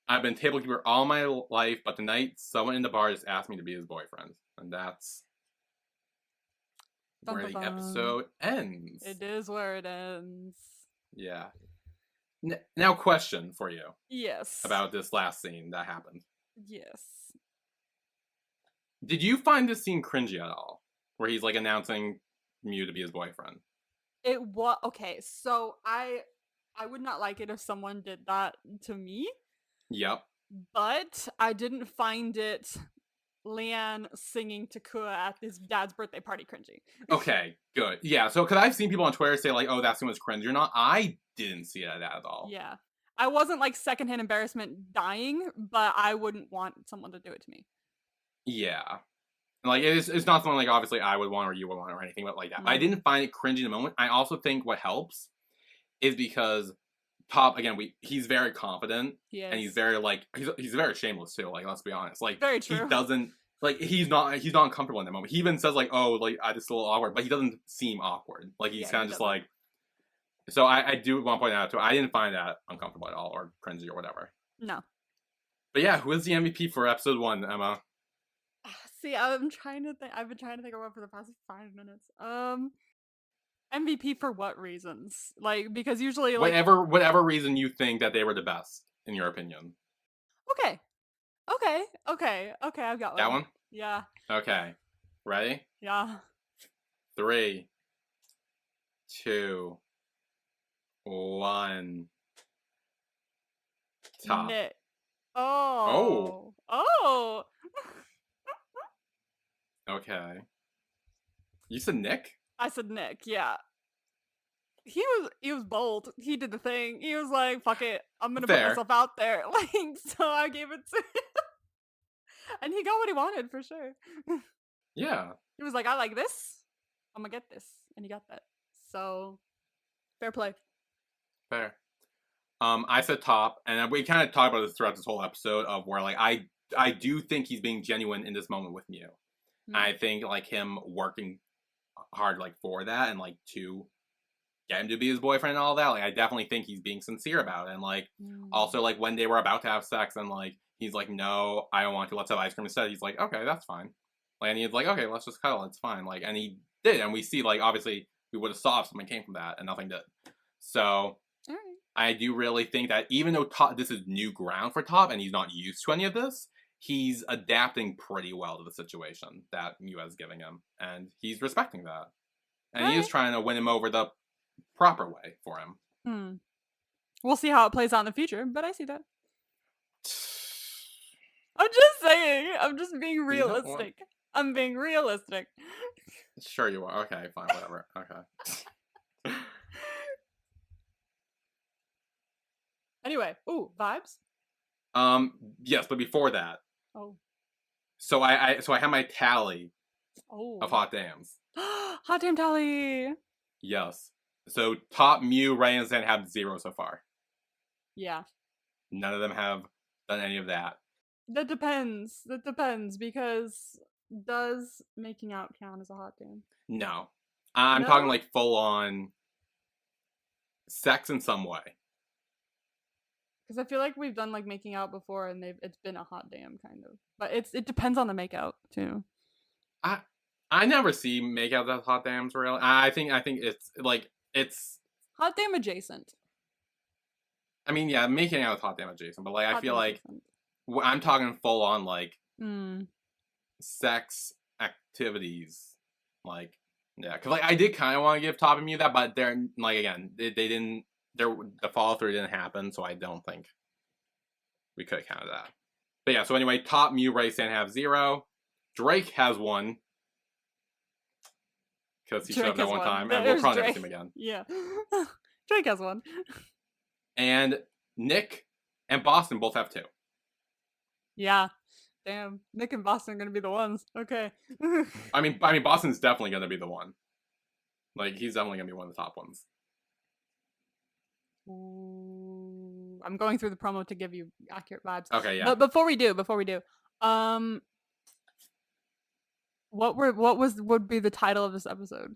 I've been table keeper all my life, but tonight someone in the bar just asked me to be his boyfriend. And that's where the episode ends. It is where it ends. Yeah. Now, question for you. Yes. About this last scene that happened. Yes. Did you find this scene cringy at all? where he's like announcing Mew to be his boyfriend. It was okay. So I would not like it if someone did that to me. Yep. But I didn't find it Leanne singing Takua at his dad's birthday party cringy. Okay, good. Yeah, so because I've seen people on Twitter say like, "Oh, that scene was cringe." You're not. I didn't see that at all. Yeah, I wasn't like secondhand embarrassment dying, but I wouldn't want someone to do it to me. Yeah, like it's not something like obviously I would want or you would want or anything like that. But I didn't find it cringy in the moment. I also think what helps is because Top again, he's very confident and he's very like he's very shameless too. Like let's be honest, like very true. He doesn't like he's not uncomfortable in that moment. He even says like, "Oh, like I just a little awkward," but he doesn't seem awkward. Like he's kind of just like. So I do want to point out too. I didn't find that uncomfortable at all or cringy or whatever. No. But yeah, who is the MVP for episode 1, Emma? See, I'm trying to think. I've been trying to think of one for the past 5 minutes. MVP for what reasons? Like, because usually like whatever reason you think that they were the best in your opinion. Okay. I've got one. That one? Yeah. Okay. Ready? Yeah. 3, 2, 1. Top. Nick. Oh. Okay. You said Nick? I said Nick, yeah. He was bold. He did the thing. He was like, fuck it. I'm gonna put myself out there. Like, so I gave it to him. And he got what he wanted for sure. Yeah. He was like, I like this. I'm gonna get this. And he got that. So fair play. Fair. I said Top, and we kind of talked about this throughout this whole episode of where like I do think he's being genuine in this moment with Mew. I think like him working hard like for that and like to get him to be his boyfriend and all that. Like I definitely think he's being sincere about it. And like also like when they were about to have sex and like he's like, "No, I don't want to. Let's have ice cream instead." He's like, "Okay, that's fine." Like and he's like, "Okay, let's just cuddle. It's fine." Like and he did, and we see like obviously we would have saw if something came from that, and nothing did. So. I do really think that even though this is new ground for Top and he's not used to any of this, he's adapting pretty well to the situation that Mew is giving him. And he's respecting that. And he is trying to win him over the proper way for him. We'll see how it plays out in the future, but I see that. I'm just saying. I'm just being realistic. I'm being realistic. Sure you are. Okay, fine, whatever. Okay. Anyway, vibes? Yes, but before that. Oh. So I have my tally of hot dams. Hot damn tally. Yes. So Top, Mew, Ray, and Zen have 0 so far. Yeah. None of them have done any of that. That depends, because does making out count as a hot dam? No. I'm talking like full on sex in some way. Because I feel like we've done like making out before, and it's been a hot damn kind of. But it depends on the makeout too. I never see makeout as hot dams really. I think it's hot damn adjacent. I mean, yeah, making out is hot damn adjacent, but like I feel like I'm talking full on like sex activities, like yeah, because like I did kind of want to give Top and Mew that, but they're like again they didn't. The follow through didn't happen, so I don't think we could have counted that. But yeah, so anyway, Top, Mew, Ray, San have 0. Drake has 1. Because he showed up that one time, and we'll probably never see him again. Yeah. Drake has 1. And Nick and Boston both have 2. Yeah. Damn. Nick and Boston are going to be the ones. Okay. I mean, Boston's definitely going to be the one. Like, he's definitely going to be one of the top ones. I'm going through the promo to give you accurate vibes. Okay, yeah. But before we do, what would be the title of this episode?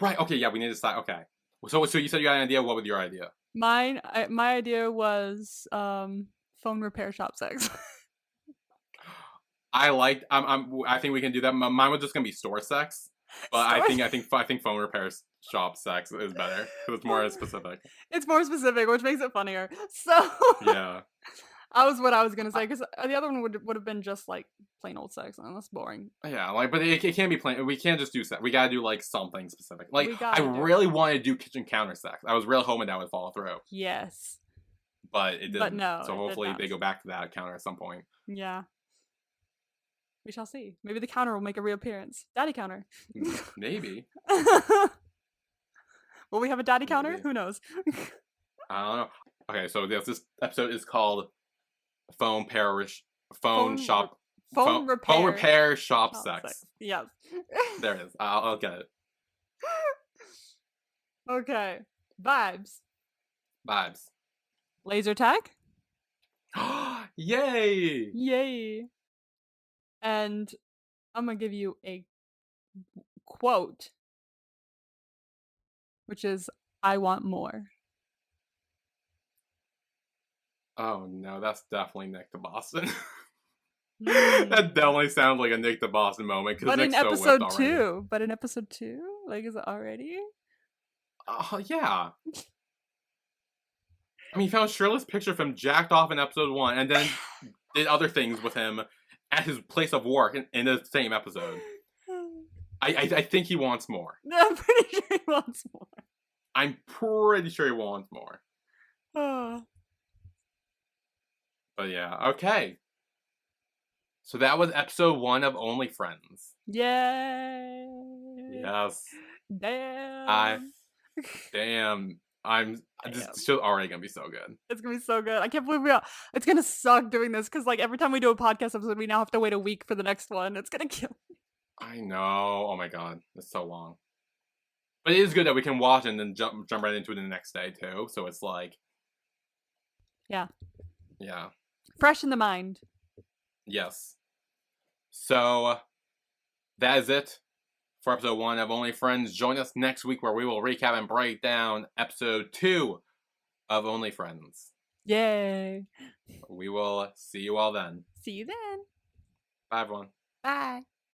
Right. Okay. Yeah, we need to decide. Okay. So you said you had an idea. What was your idea? My idea was phone repair shop sex. I think we can do that. Mine was just gonna be store sex, but I think phone repair shop sex is better because it's more specific. It's more specific, which makes it funnier. So yeah. That was what I was gonna say, because the other one would have been just like plain old sex, and that's boring. Yeah, like, but it can't be plain. We can't just do sex. We gotta do like something specific. Like, I do really wanted to do kitchen counter sex. I was really hoping that would follow through. Yes. But it didn't. But no, so hopefully they go back to that counter at some point. Yeah. We shall see. Maybe the counter will make a reappearance. Daddy counter. Maybe. Will we have a daddy counter? Who knows? I don't know. Okay, so this episode is called Phone Repair Shop Sex. Yes. There it is. I'll get it. Okay. Vibes. Laser tag. Yay! Yay! And I'm gonna give you a quote, which is, "I want more." Oh no, that's definitely Nick to Boston. That definitely sounds like a Nick to Boston moment. But Nick's in episode so 2, like, is it already? Yeah. I mean, he found Shirley's picture of him jacked off in episode 1, and then did other things with him at his place of work in the same episode. I think he wants more. I'm pretty sure he wants more. I'm pretty sure he wants more. But yeah, okay. So that was episode 1 of Only Friends. Yay! Yes. Damn. This show's already gonna be so good. It's gonna be so good. I can't believe it's gonna suck doing this, because like every time we do a podcast episode, we now have to wait a week for the next one. It's gonna kill me. I know. Oh my god, it's so long. But it is good that we can watch and then jump right into it the next day too. So it's like, yeah, fresh in the mind. Yes. So that is it for episode 1 of Only Friends. Join us next week where we will recap and break down episode 2 of Only Friends. Yay! We will see you all then. See you then. Bye, everyone. Bye.